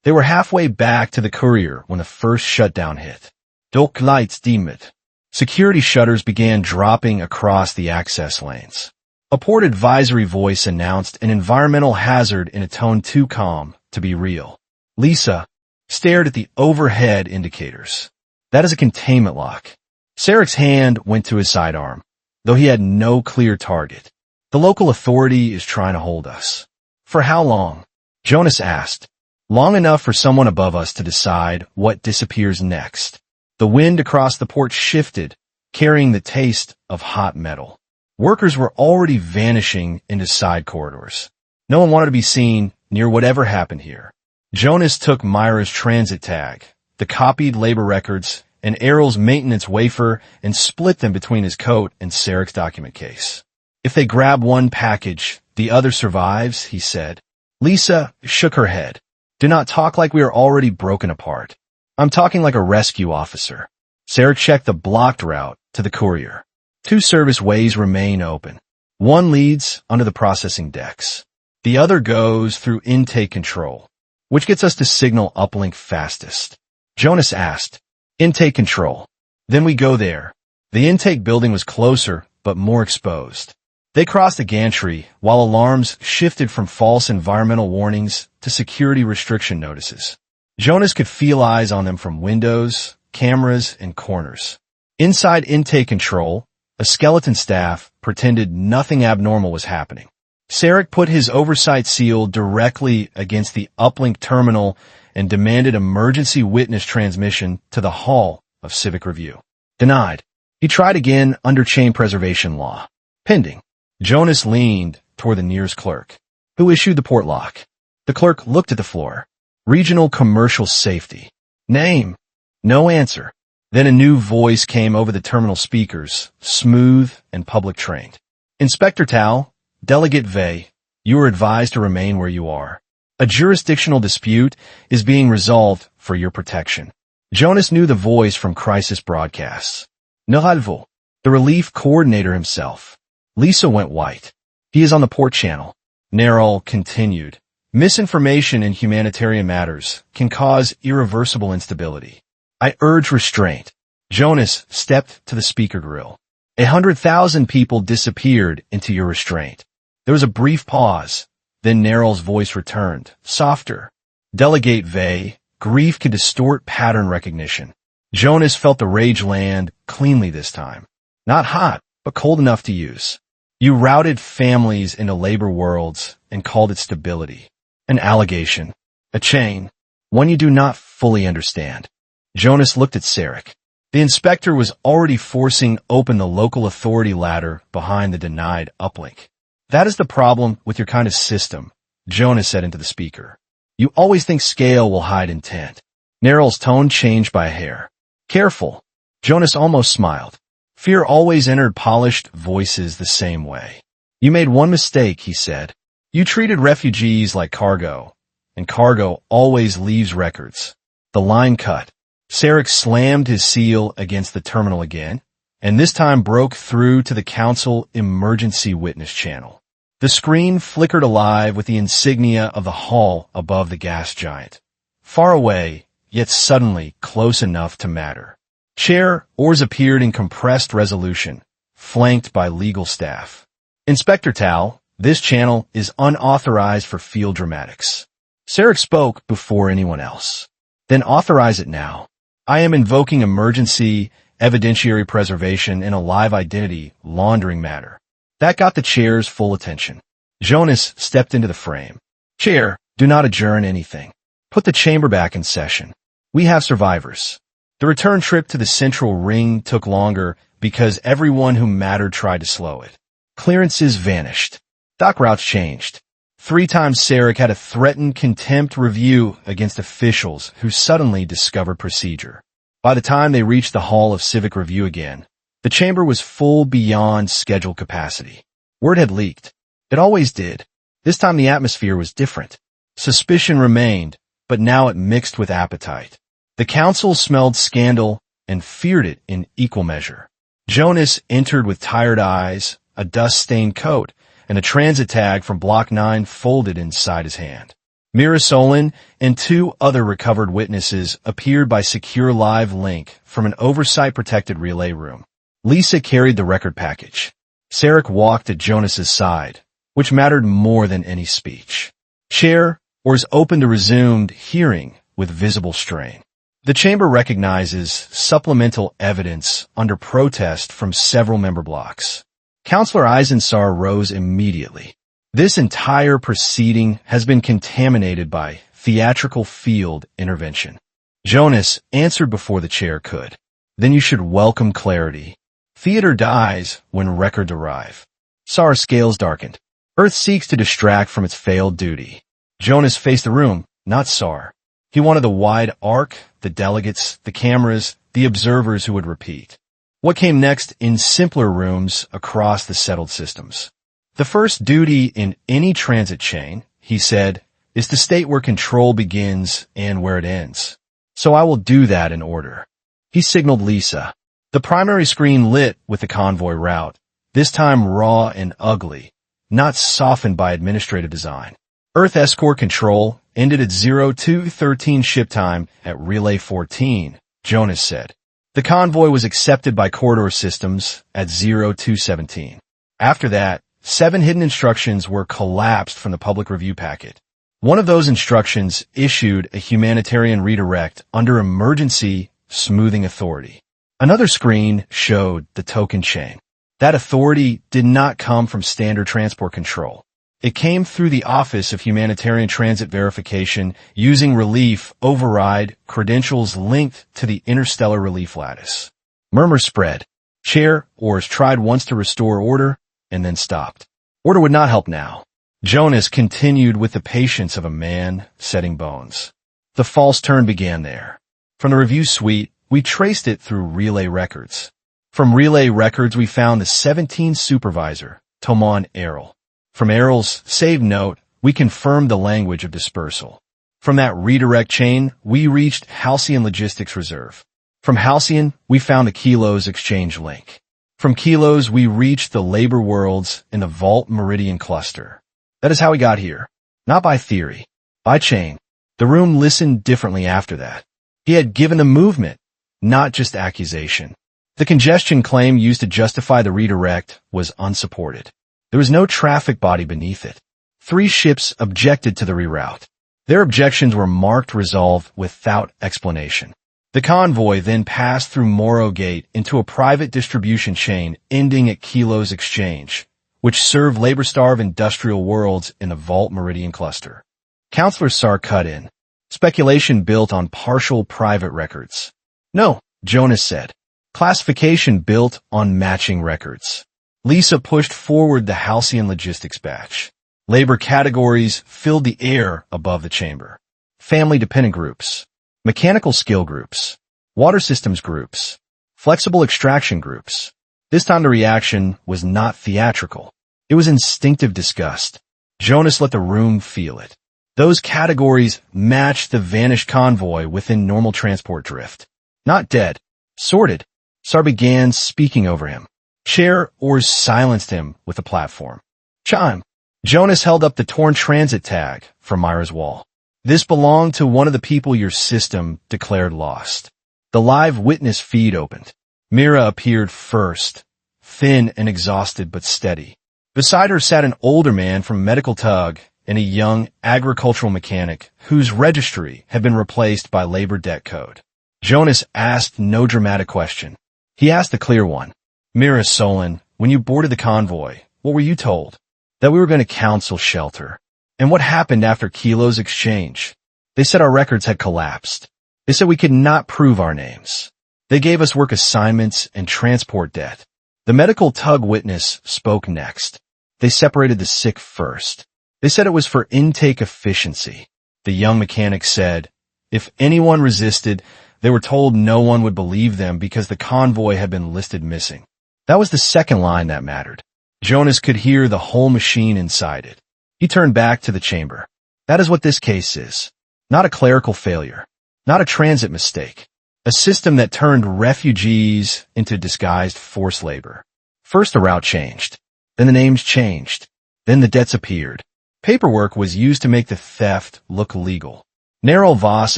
[SPEAKER 1] They were halfway back to the courier when the first shutdown hit. Dock lights dimmed. Security shutters began dropping across the access lanes. A port advisory voice announced an environmental hazard in a tone too calm to be real. Lisa stared at the overhead indicators. That is a containment lock. Sarek's hand went to his sidearm, though he had no clear target. The local authority is trying to hold us. For how long? Jonas asked. Long enough for someone above us to decide what disappears next. The wind across the port shifted, carrying the taste of hot metal. Workers were already vanishing into side corridors. No one wanted to be seen near whatever happened here. Jonas took Myra's transit tag, the copied labor records, and Errol's maintenance wafer and split them between his coat and Sarek's document case. If they grab one package, the other survives, he said. Lisa shook her head. Do not talk like we are already broken apart. I'm talking like a rescue officer. Sarek checked the blocked route to the courier. 2 service ways remain open. One leads under the processing decks. The other goes through intake control, which gets us to signal uplink fastest. Jonas asked, Intake control. Then we go there. The intake building was closer, but more exposed. They crossed the gantry while alarms shifted from false environmental warnings to security restriction notices. Jonas could feel eyes on them from windows, cameras, and corners. Inside intake control, a skeleton staff pretended nothing abnormal was happening. Sarek put his oversight seal directly against the uplink terminal and demanded emergency witness transmission to the Hall of Civic Review. Denied. He tried again under chain preservation law. Pending. Jonas leaned toward the nearest clerk, who issued the port lock. The clerk looked at the floor. Regional Commercial Safety. Name. No answer. Then a new voice came over the terminal speakers, smooth and public-trained. Inspector Tao, Delegate Vey, you are advised to remain where you are. A jurisdictional dispute is being resolved for your protection. Jonas knew the voice from crisis broadcasts. Niralvo, the relief coordinator himself. Lisa went white. He is on the port channel. Neral continued. Misinformation in humanitarian matters can cause irreversible instability. I urge restraint. Jonas stepped to the speaker grill. 100,000 people disappeared into your restraint. There was a brief pause. Then Neryl's voice returned, softer. Delegate Vey, grief can distort pattern recognition. Jonas felt the rage land cleanly this time. Not hot, but cold enough to use. You routed families into labor worlds and called it stability. An allegation. A chain. One you do not fully understand. Jonas looked at Sarek. The inspector was already forcing open the local authority ladder behind the denied uplink. That is the problem with your kind of system, Jonas said into the speaker. You always think scale will hide intent. Neryl's tone changed by a hair. Careful. Jonas almost smiled. Fear always entered polished voices the same way. You made one mistake, he said. You treated refugees like cargo, and cargo always leaves records. The line cut. Sarek slammed his seal against the terminal again, and this time broke through to the Council Emergency Witness Channel. The screen flickered alive with the insignia of the hull above the gas giant. Far away, yet suddenly close enough to matter. Chair, oars appeared in compressed resolution, flanked by legal staff. Inspector Tal, this channel is unauthorized for field dramatics. Sarek spoke before anyone else. Then authorize it now. I am invoking emergency, evidentiary preservation, and a live identity laundering matter. That got the chair's full attention. Jonas stepped into the frame. Chair, do not adjourn anything. Put the chamber back in session. We have survivors. The return trip to the central ring took longer because everyone who mattered tried to slow it. Clearances vanished. Dock routes changed. 3 times Sarek had a threatened contempt review against officials who suddenly discovered procedure. By the time they reached the Hall of Civic Review again, the chamber was full beyond scheduled capacity. Word had leaked. It always did. This time the atmosphere was different. Suspicion remained, but now it mixed with appetite. The council smelled scandal and feared it in equal measure. Jonas entered with tired eyes, a dust-stained coat, and a transit tag from Block 9 folded inside his hand. Mira Solon and 2 other recovered witnesses appeared by secure live link from an oversight-protected relay room. Lisa carried the record package. Sarek walked at Jonas's side, which mattered more than any speech. Chair, oars open to resumed hearing with visible strain. The chamber recognizes supplemental evidence under protest from several member blocks. Councillor Eisensar rose immediately. This entire proceeding has been contaminated by theatrical field intervention. Jonas answered before the chair could. Then you should welcome clarity. Theater dies when records arrive. Sar's scales darkened. Earth seeks to distract from its failed duty. Jonas faced the room, not Sar. He wanted the wide arc, the delegates, the cameras, the observers who would repeat. What came next in simpler rooms across the settled systems? The first duty in any transit chain, he said, is to state where control begins and where it ends. So I will do that in order. He signaled Lisa. The primary screen lit with the convoy route, this time raw and ugly, not softened by administrative design. Earth escort control ended at 0213 ship time at Relay 14, Jonas said. The convoy was accepted by corridor systems at 0217. After that, 7 hidden instructions were collapsed from the public review packet. One of those instructions issued a humanitarian redirect under emergency smoothing authority. Another screen showed the token chain. That authority did not come from standard transport control. It came through the Office of Humanitarian Transit Verification using relief override credentials linked to the interstellar relief lattice. Murmurs spread. Chair, oars tried once to restore order, and then stopped. Order would not help now. Jonas continued with the patience of a man setting bones. The false turn began there. From the review suite, we traced it through relay records. From relay records, we found the 17th supervisor, Toman Errol. From Errol's saved note, we confirmed the language of dispersal. From that redirect chain, we reached Halcyon Logistics Reserve. From Halcyon, we found the Kilos exchange link. From Kilos, we reached the labor worlds in the Vault Meridian cluster. That is how we got here. Not by theory, by chain. The room listened differently after that. He had given a movement, not just accusation. The congestion claim used to justify the redirect was unsupported. There was no traffic body beneath it. 3 ships objected to the reroute. Their objections were marked resolve without explanation. The convoy then passed through Morro Gate into a private distribution chain ending at Kilo's Exchange, which served labor-starved industrial worlds in the Vault Meridian cluster. Counselor Sarr cut in. Speculation built on partial private records. No, Jonas said. Classification built on matching records. Lisa pushed forward the Halcyon logistics batch. Labor categories filled the air above the chamber. Family-dependent groups, mechanical skill groups, water systems groups, flexible extraction groups. This time the reaction was not theatrical. It was instinctive disgust. Jonas let the room feel it. Those categories matched the vanished convoy within normal transport drift. Not dead. Sorted. Sarr began speaking over him. Chair Ors silenced him with a platform. Chime. Jonas held up the torn transit tag from Myra's wall. This belonged to one of the people your system declared lost. The live witness feed opened. Mira appeared first, thin and exhausted but steady. Beside her sat an older man from Medical Tug and a young agricultural mechanic whose registry had been replaced by labor debt code. Jonas asked no dramatic question. He asked a clear one. Mira Solon, when you boarded the convoy, what were you told? That we were going to council shelter. And what happened after Kilo's exchange? They said our records had collapsed. They said we could not prove our names. They gave us work assignments and transport debt. The Medical Tug witness spoke next. They separated the sick first. They said it was for intake efficiency. The young mechanic said, if anyone resisted, they were told no one would believe them because the convoy had been listed missing. That was the second line that mattered. Jonas could hear the whole machine inside it. He turned back to the chamber. That is what this case is. Not a clerical failure. Not a transit mistake. A system that turned refugees into disguised forced labor. First the route changed. Then the names changed. Then the debts appeared. Paperwork was used to make the theft look legal. Neril Voss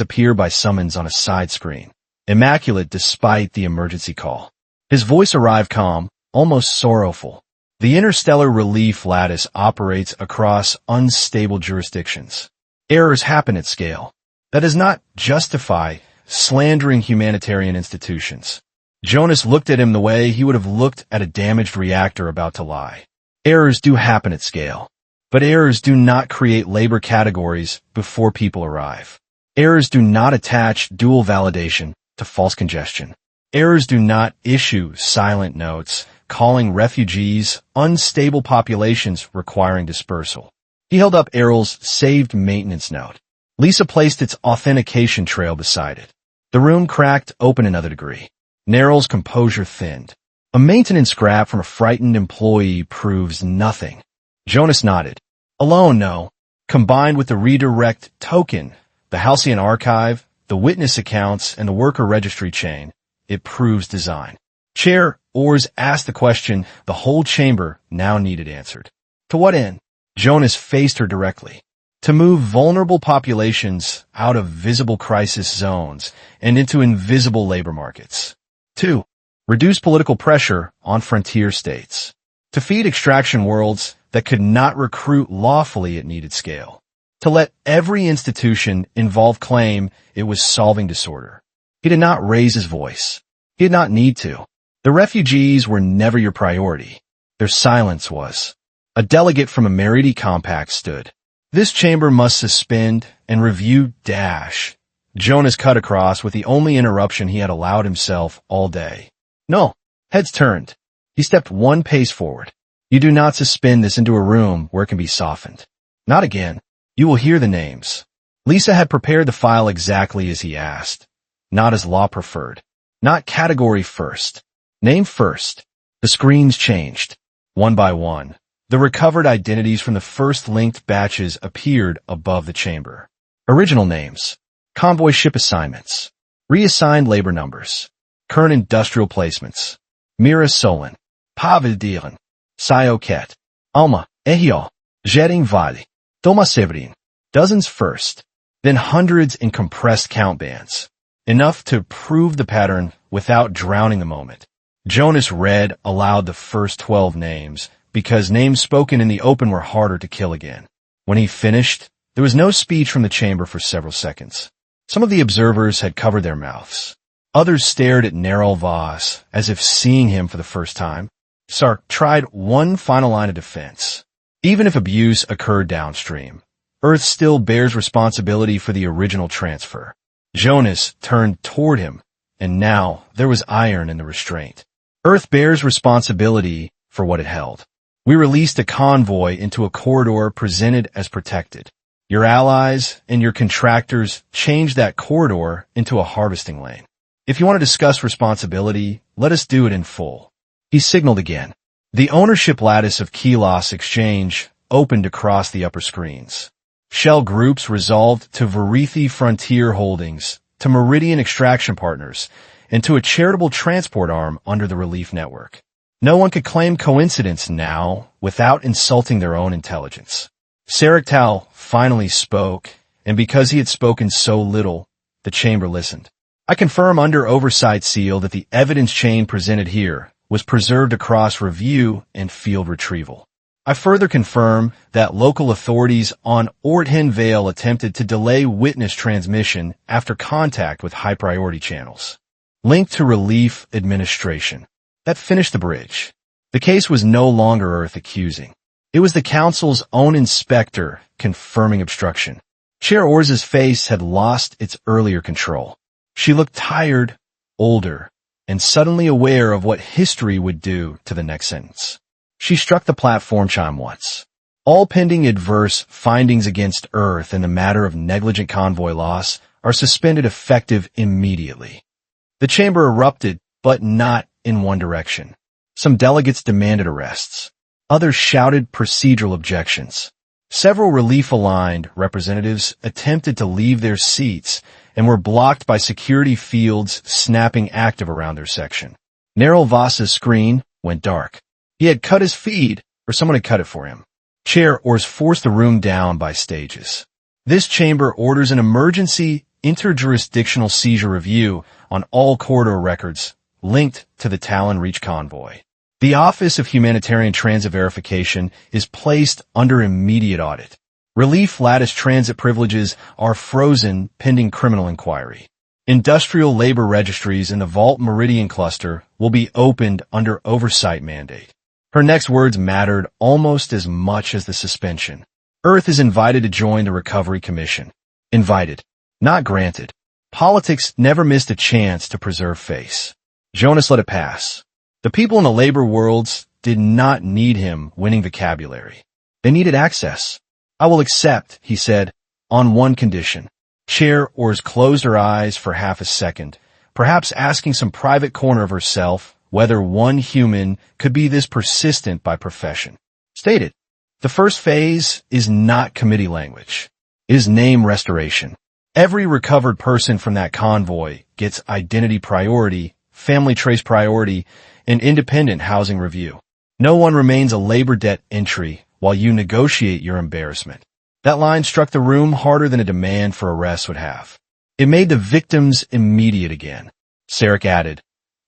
[SPEAKER 1] appeared by summons on a side screen, immaculate despite the emergency call. His voice arrived calm, almost sorrowful. The interstellar relief lattice operates across unstable jurisdictions. Errors happen at scale. That does not justify slandering humanitarian institutions. Jonas looked at him the way he would have looked at a damaged reactor about to lie. Errors do happen at scale. But errors do not create labor categories before people arrive. Errors do not attach dual validation to false congestion. Errors do not issue silent notes calling refugees unstable populations requiring dispersal. He held up Errol's saved maintenance note. Lisa placed its authentication trail beside it. The room cracked open another degree. Neryl's composure thinned. A maintenance scrap from a frightened employee proves nothing. Jonas nodded. Alone, no. Combined with the redirect token, the Halcyon archive, the witness accounts, and the worker registry chain, it proves design. Chair Ors asked the question the whole chamber now needed answered. To what end? Jonas faced her directly. To move vulnerable populations out of visible crisis zones and into invisible labor markets. 2. Reduce political pressure on frontier states. To feed extraction worlds that could not recruit lawfully at needed scale. To let every institution involved claim it was solving disorder. He did not raise his voice. He did not need to. The refugees were never your priority. Their silence was. A delegate from a Meridi compact stood. This chamber must suspend and review dash. Jonas cut across with the only interruption he had allowed himself all day. No. Heads turned. He stepped one pace forward. You do not suspend this into a room where it can be softened. Not again. You will hear the names. Lisa had prepared the file exactly as he asked. Not as law preferred. Not category first. Name first. The screens changed. One by one. The recovered identities from the first linked batches appeared above the chamber. Original names. Convoy ship assignments. Reassigned labor numbers. Current industrial placements. Mira Solon. Pavidiran. Sayoket. Alma. Ehial. Jetting Vali. Thomas Severin. Dozens first. Then hundreds in compressed count bands. Enough to prove the pattern without drowning the moment. Jonas read aloud the first 12 names, because names spoken in the open were harder to kill again. When he finished, There was no speech from the chamber for several seconds. Some of the observers had covered their mouths. Others stared at Nerol Voss as if seeing him for the first time. Sark tried one final line of defense. Even if abuse occurred downstream, Earth still bears responsibility for the original transfer. Jonas turned toward him, and now there was iron in the restraint. Earth bears responsibility for what it held. We released a convoy into a corridor presented as protected. Your allies and your contractors changed that corridor into a harvesting lane. If you want to discuss responsibility, let us do it in full. He signaled again. The ownership lattice of Kelos Exchange opened across the upper screens. Shell groups resolved to Varithi Frontier Holdings, to Meridian Extraction Partners, and to a charitable transport arm under the Relief Network. No one could claim coincidence now without insulting their own intelligence. Saraktal finally spoke, and because he had spoken so little, the chamber listened. I confirm under oversight seal that the evidence chain presented here was preserved across review and field retrieval. I further confirm that local authorities on Orthin Vale attempted to delay witness transmission after contact with high-priority channels. Linked to Relief Administration. That finished the bridge. The case was no longer Earth accusing. It was the Council's own inspector confirming obstruction. Chair Orz's face had lost its earlier control. She looked tired, older, and suddenly aware of what history would do to the next sentence. She struck the platform chime once. All pending adverse findings against Earth in the matter of negligent convoy loss are suspended effective immediately. The chamber erupted, but not in one direction. Some delegates demanded arrests. Others shouted procedural objections. Several relief-aligned representatives attempted to leave their seats and were blocked by security fields snapping active around their section. Nerol Voss's screen went dark. He had cut his feed, or someone had cut it for him. Chair Orz forced the room down by stages. This chamber orders an emergency interjurisdictional seizure review on all corridor records linked to the Talon Reach convoy. The Office of Humanitarian Transit Verification is placed under immediate audit. Relief Lattice transit privileges are frozen pending criminal inquiry. Industrial labor registries in the Vault Meridian cluster will be opened under oversight mandate. Her next words mattered almost as much as the suspension. Earth is invited to join the Recovery Commission. Invited, not granted. Politics never missed a chance to preserve face. Jonas let it pass. The people in the labor worlds did not need him winning vocabulary. They needed access. I will accept, he said, on one condition. Chair Orz closed her eyes for half a second, perhaps asking some private corner of herself whether one human could be this persistent by profession. Stated, the first phase is not committee language. It is name restoration. Every recovered person from that convoy gets identity priority, family trace priority, and independent housing review. No one remains a labor debt entry while you negotiate your embarrassment. That line struck the room harder than a demand for arrest would have. It made the victims immediate again. Sarek added,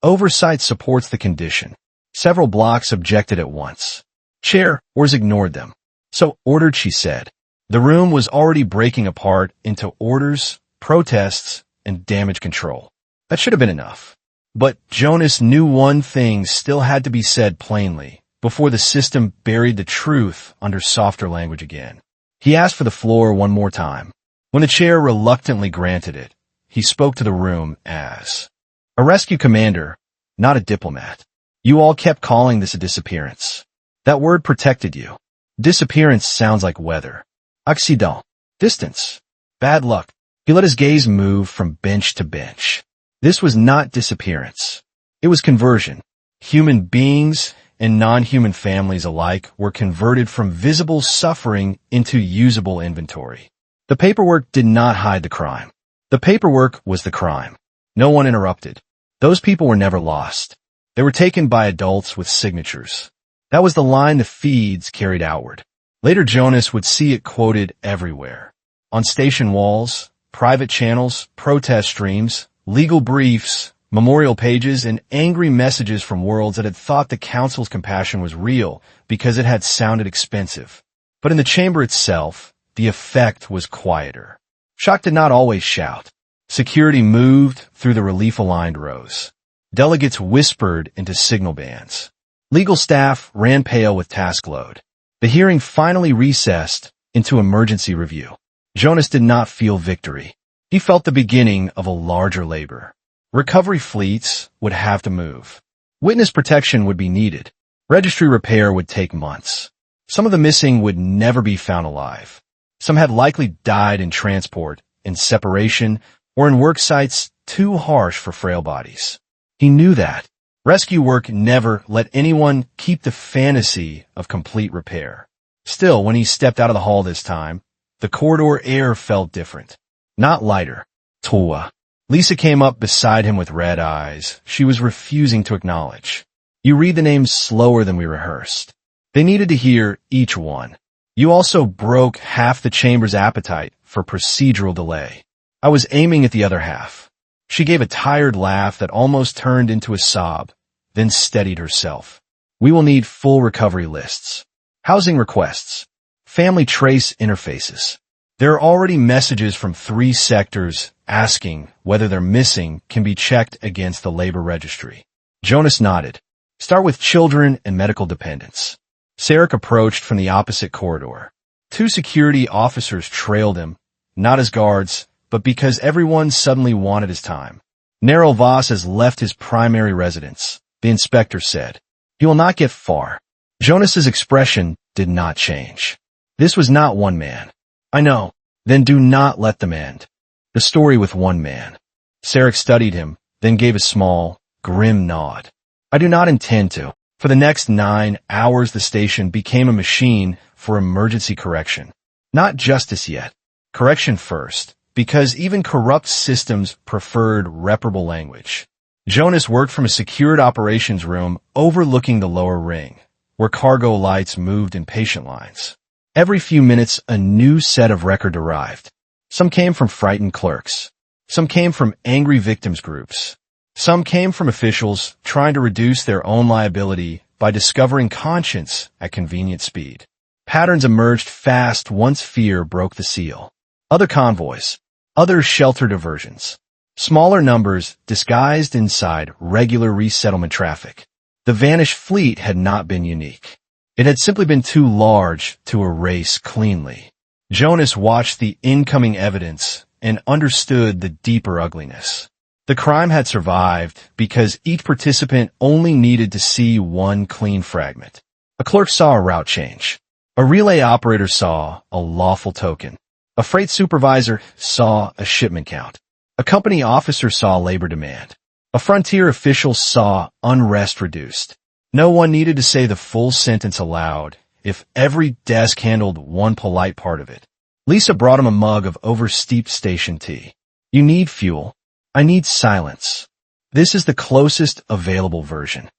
[SPEAKER 1] oversight supports the condition. Several blocks objected at once. Chair Orz ignored them. So ordered, she said. The room was already breaking apart into orders, protests, and damage control. That should have been enough. But Jonas knew one thing still had to be said plainly before the system buried the truth under softer language again. He asked for the floor one more time. When the chair reluctantly granted it, he spoke to the room as a rescue commander, not a diplomat. You all kept calling this a disappearance. That word protected you. Disappearance sounds like weather. Accident. Distance. Bad luck. He let his gaze move from bench to bench. This was not disappearance. It was conversion. Human beings and non-human families alike were converted from visible suffering into usable inventory. The paperwork did not hide the crime. The paperwork was the crime. No one interrupted. Those people were never lost. They were taken by adults with signatures. That was the line the feeds carried outward. Later Jonas would see it quoted everywhere. On station walls, private channels, protest streams, legal briefs, memorial pages, and angry messages from worlds that had thought the Council's compassion was real because it had sounded expensive. But in the chamber itself, the effect was quieter. Shock did not always shout. Security moved through the relief-aligned rows. Delegates whispered into signal bands. Legal staff ran pale with task load. The hearing finally recessed into emergency review. Jonas did not feel victory. He felt the beginning of a larger labor. Recovery fleets would have to move. Witness protection would be needed. Registry repair would take months. Some of the missing would never be found alive. Some had likely died in transport, in separation, or in work sites too harsh for frail bodies. He knew that. Rescue work never let anyone keep the fantasy of complete repair. Still, when he stepped out of the hall this time, the corridor air felt different. Not lighter. Tua. Lisa came up beside him with red eyes. She was refusing to acknowledge. You read the names slower than we rehearsed. They needed to hear each one. You also broke half the chamber's appetite for procedural delay. I was aiming at the other half. She gave a tired laugh that almost turned into a sob, then steadied herself. We will need full recovery lists. Housing requests. Family trace interfaces. There are already messages from 3 sectors asking whether their missing can be checked against the labor registry. Jonas nodded. Start with children and medical dependents. Sarek approached from the opposite corridor. 2 security officers trailed him, not as guards, but because everyone suddenly wanted his time. Neril Voss has left his primary residence, the inspector said. He will not get far. Jonas's expression did not change. This was not one man. I know. Then do not let them end. The story with one man. Sarek studied him, then gave a small, grim nod. I do not intend to. For the next 9 hours the station became a machine for emergency correction. Not justice yet. Correction first, because even corrupt systems preferred reparable language. Jonas worked from a secured operations room overlooking the lower ring, where cargo lights moved in patient lines. Every few minutes a new set of record arrived. Some came from frightened clerks. Some came from angry victims groups. Some came from officials trying to reduce their own liability by discovering conscience at convenient speed. Patterns emerged fast once fear broke the seal. Other convoys. Other shelter diversions. Smaller numbers disguised inside regular resettlement traffic. The vanished fleet had not been unique. It had simply been too large to erase cleanly. Jonas watched the incoming evidence and understood the deeper ugliness. The crime had survived because each participant only needed to see one clean fragment. A clerk saw a route change. A relay operator saw a lawful token. A freight supervisor saw a shipment count. A company officer saw labor demand. A frontier official saw unrest reduced. No one needed to say the full sentence aloud if every desk handled one polite part of it. Lisa brought him a mug of oversteeped station tea. You need fuel. I need silence. This is the closest available version.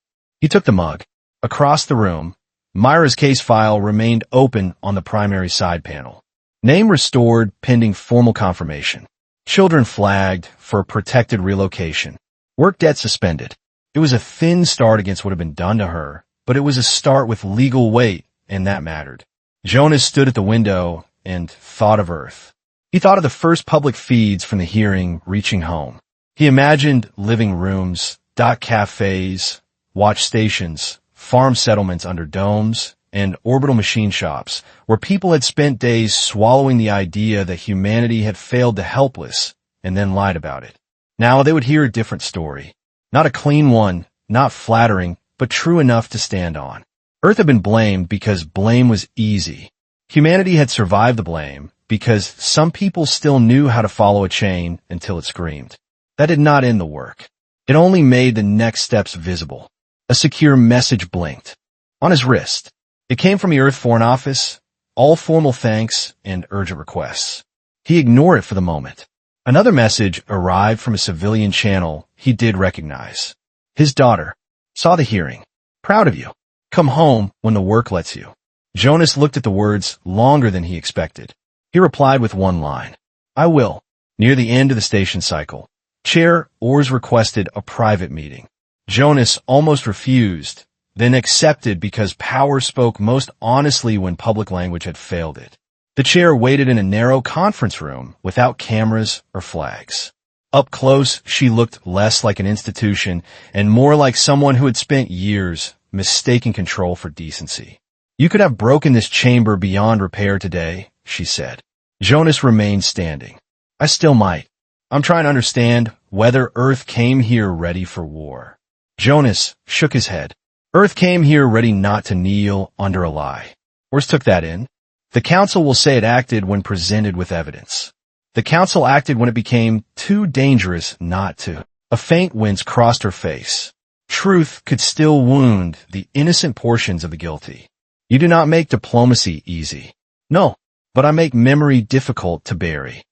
[SPEAKER 1] He took the mug. Across the room, Myra's case file remained open on the primary side panel. Name restored pending formal confirmation. Children flagged for protected relocation. Work debt suspended. It was a thin start against what had been done to her, but it was a start with legal weight, and that mattered. Jonas stood at the window and thought of Earth. He thought of the first public feeds from the hearing reaching home. He imagined living rooms, dock cafes, watch stations, farm settlements under domes, and orbital machine shops, where people had spent days swallowing the idea that humanity had failed the helpless and then lied about it. Now they would hear a different story. Not a clean one, not flattering, but true enough to stand on. Earth had been blamed because blame was easy. Humanity had survived the blame because some people still knew how to follow a chain until it screamed. That did not end the work. It only made the next steps visible. A secure message blinked. On his wrist. It came from the Earth Foreign Office, all formal thanks and urgent requests. He ignored it for the moment. Another message arrived from a civilian channel he did recognize. His daughter. Saw the hearing. Proud of you. Come home when the work lets you. Jonas looked at the words longer than he expected. He replied with one line. I will. Near the end of the station cycle. Chair Ors requested a private meeting. Jonas almost refused, then accepted because power spoke most honestly when public language had failed it. The chair waited in a narrow conference room without cameras or flags. Up close, she looked less like an institution and more like someone who had spent years mistaking control for decency. "You could have broken this chamber beyond repair today," she said. Jonas remained standing. "I still might. I'm trying to understand whether Earth came here ready for war." Jonas shook his head. "Earth came here ready not to kneel under a lie." Wars took that in. "The Council will say it acted when presented with evidence. The Council acted when it became too dangerous not to." A faint wince crossed her face. Truth could still wound the innocent portions of the guilty. "You do not make diplomacy easy." "No, but I make memory difficult to bury."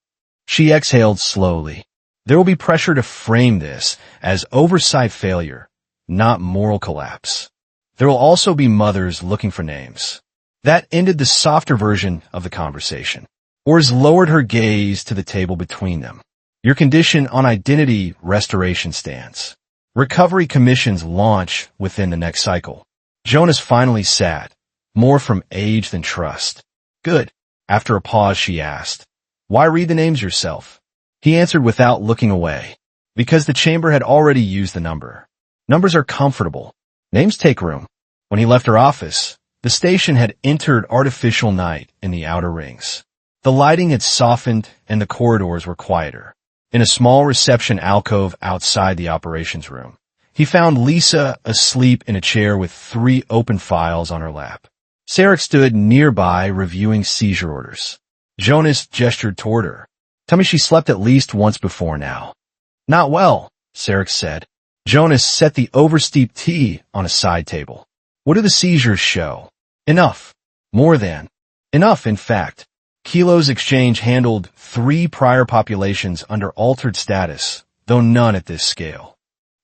[SPEAKER 1] She exhaled slowly. "There will be pressure to frame this as oversight failure, not moral collapse. There will also be mothers looking for names." That ended the softer version of the conversation. Ors lowered her gaze to the table between them. "Your condition on identity restoration stands. Recovery commissions launch within the next cycle." Jonas finally sat, more from age than trust. "Good." After a pause, she asked, "Why read the names yourself?" He answered without looking away. "Because the chamber had already used the number. Numbers are comfortable. Names take room." When he left her office, the station had entered artificial night in the outer rings. The lighting had softened and the corridors were quieter. In a small reception alcove outside the operations room, he found Lisa asleep in a chair with 3 open files on her lap. Sarek stood nearby reviewing seizure orders. Jonas gestured toward her. "Tell me she slept at least once before now." "Not well," Sarek said. Jonas set the oversteeped tea on a side table. "What do the seizures show?" "Enough. More than enough, in fact." Kilo's exchange handled 3 prior populations under altered status, though none at this scale.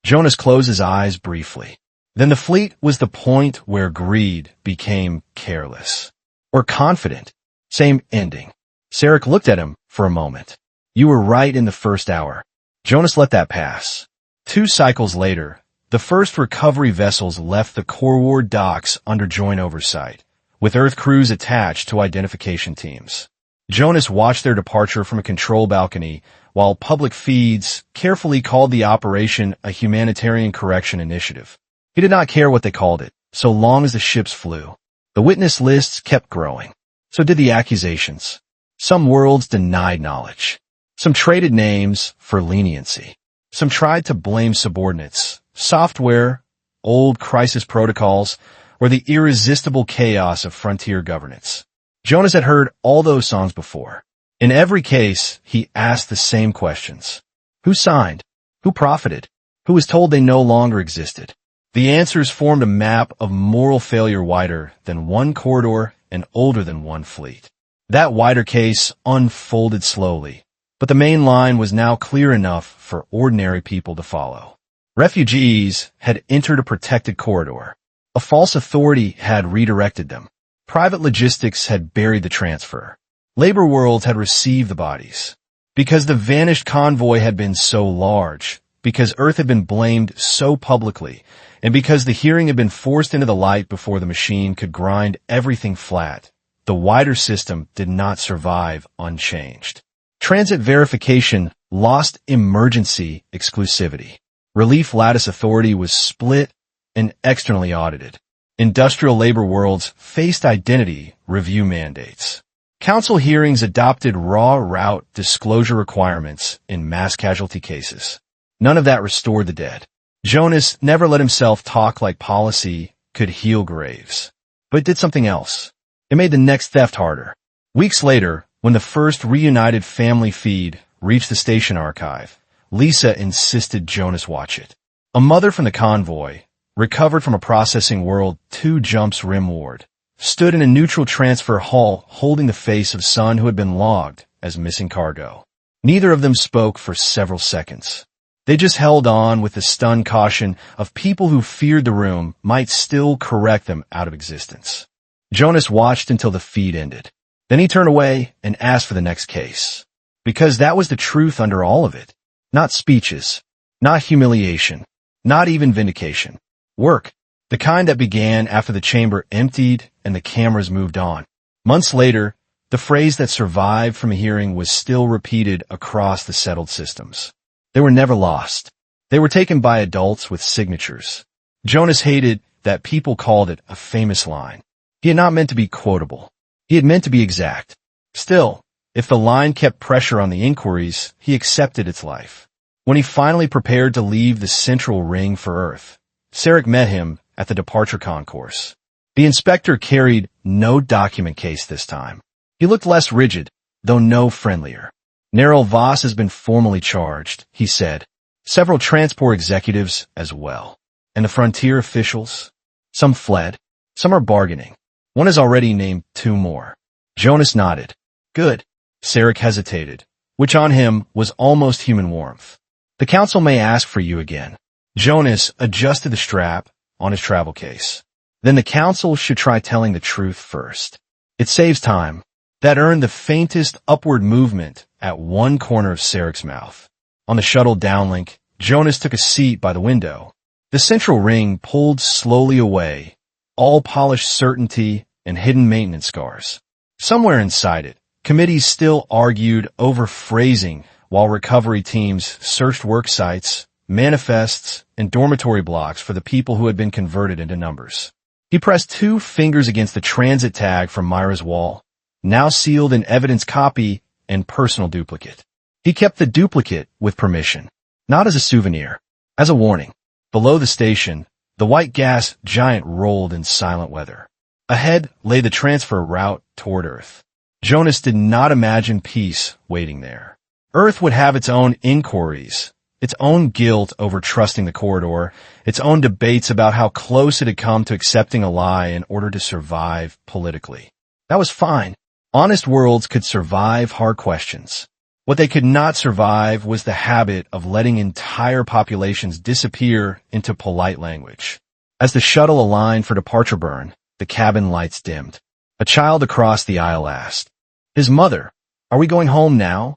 [SPEAKER 1] Jonas closed his eyes briefly. Then the fleet was the point where greed became careless. Or confident. Same ending. Sarek looked at him for a moment. "You were right in the first hour." Jonas let that pass. 2 cycles later, the first recovery vessels left the Core Ward docks under joint oversight, with Earth crews attached to identification teams. Jonas watched their departure from a control balcony, while public feeds carefully called the operation a humanitarian correction initiative. He did not care what they called it, so long as the ships flew. The witness lists kept growing. So did the accusations. Some worlds denied knowledge. Some traded names for leniency. Some tried to blame subordinates, software, old crisis protocols, or the irresistible chaos of frontier governance. Jonas had heard all those songs before. In every case, he asked the same questions. Who signed? Who profited? Who was told they no longer existed? The answers formed a map of moral failure wider than one corridor and older than one fleet. That wider case unfolded slowly, but the main line was now clear enough for ordinary people to follow. Refugees had entered a protected corridor. A false authority had redirected them. Private logistics had buried the transfer. Labor worlds had received the bodies. Because the vanished convoy had been so large, because Earth had been blamed so publicly, and because the hearing had been forced into the light before the machine could grind everything flat, the wider system did not survive unchanged. Transit verification lost emergency exclusivity. Relief lattice authority was split and externally audited. Industrial labor worlds faced identity review mandates. Council hearings adopted raw route disclosure requirements in mass casualty cases. None of that restored the dead. Jonas never let himself talk like policy could heal graves. But it did something else. It made the next theft harder. Weeks later, when the first reunited family feed reached the station archive, Lisa insisted Jonas watch it. A mother from the convoy, recovered from a processing world 2 jumps rimward, stood in a neutral transfer hall holding the face of son who had been logged as missing cargo. Neither of them spoke for several seconds. They just held on with the stunned caution of people who feared the room might still correct them out of existence. Jonas watched until the feed ended. Then he turned away and asked for the next case. Because that was the truth under all of it. Not speeches. Not humiliation. Not even vindication. Work. The kind that began after the chamber emptied and the cameras moved on. Months later, The phrase that survived from a hearing was still repeated across the settled systems. They were never lost. They were taken by adults with signatures. Jonas hated that people called it a famous line. He had not meant to be quotable. He had meant to be exact. Still, if the line kept pressure on the inquiries, he accepted its life. When he finally prepared to leave the central ring for Earth, Sarek met him at the departure concourse. The inspector carried no document case this time. He looked less rigid, though no friendlier. Neril Voss has been formally charged, he said. Several transport executives as well. And the frontier officials? Some fled. Some are bargaining. One has already named 2 more. Jonas nodded. Good. Sarek hesitated, which on him was almost human warmth. The council may ask for you again. Jonas adjusted the strap on his travel case. Then the council should try telling the truth first. It saves time. That earned the faintest upward movement at one corner of Sarek's mouth. On the shuttle downlink, Jonas took a seat by the window. The central ring pulled slowly away, all polished certainty and hidden maintenance scars. Somewhere inside it, committees still argued over phrasing while recovery teams searched work sites, manifests, and dormitory blocks for the people who had been converted into numbers. He pressed 2 fingers against the transit tag from Myra's wall, now sealed in evidence copy and personal duplicate. He kept the duplicate with permission, not as a souvenir, as a warning. Below the station, the white gas giant rolled in silent weather. Ahead lay the transfer route toward Earth. Jonas did not imagine peace waiting there. Earth would have its own inquiries, its own guilt over trusting the corridor, its own debates about how close it had come to accepting a lie in order to survive politically. That was fine. Honest worlds could survive hard questions. What they could not survive was the habit of letting entire populations disappear into polite language. As the shuttle aligned for departure burn, the cabin lights dimmed. A child across the aisle asked, "His mother, are we going home now?"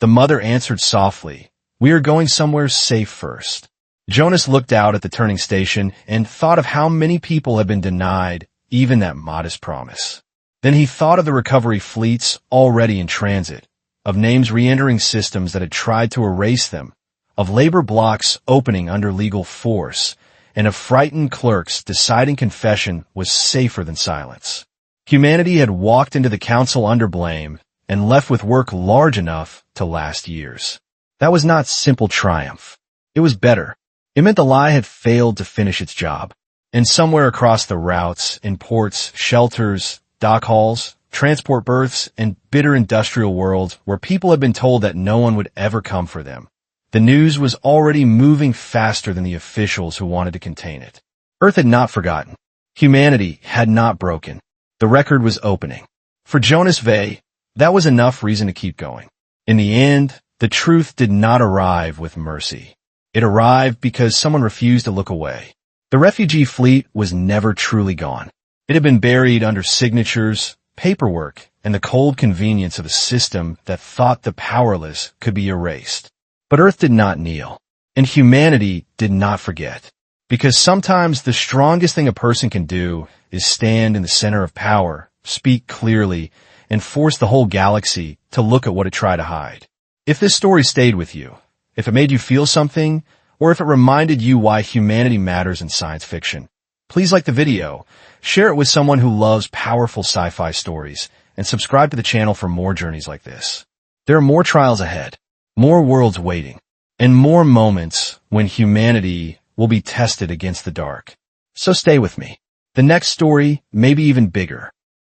[SPEAKER 1] The mother answered softly, "We are going somewhere safe first." Jonas looked out at the turning station and thought of how many people had been denied even that modest promise. Then he thought of the recovery fleets already in transit, of names re-entering systems that had tried to erase them, of labor blocks opening under legal force, and of frightened clerks deciding confession was safer than silence. Humanity had walked into the council under blame and left with work large enough to last years. That was not simple triumph. It was better. It meant the lie had failed to finish its job. And somewhere across the routes, in ports, shelters, dock halls, transport berths, and bitter industrial worlds where people had been told that no one would ever come for them, the news was already moving faster than the officials who wanted to contain it. Earth had not forgotten. Humanity had not broken. The record was opening. For Jonas Vey, that was enough reason to keep going. In the end, the truth did not arrive with mercy. It arrived because someone refused to look away. The refugee fleet was never truly gone. It had been buried under signatures, paperwork, and the cold convenience of a system that thought the powerless could be erased. But Earth did not kneel, and humanity did not forget. Because sometimes the strongest thing a person can do is stand in the center of power, speak clearly, and force the whole galaxy to look at what it tried to hide. If this story stayed with you, if it made you feel something, or if it reminded you why humanity matters in science fiction, please like the video, share it with someone who loves powerful sci-fi stories, and subscribe to the channel for more journeys like this. There are more trials ahead, more worlds waiting, and more moments when humanity will be tested against the dark. So stay with me. The next story may be even bigger,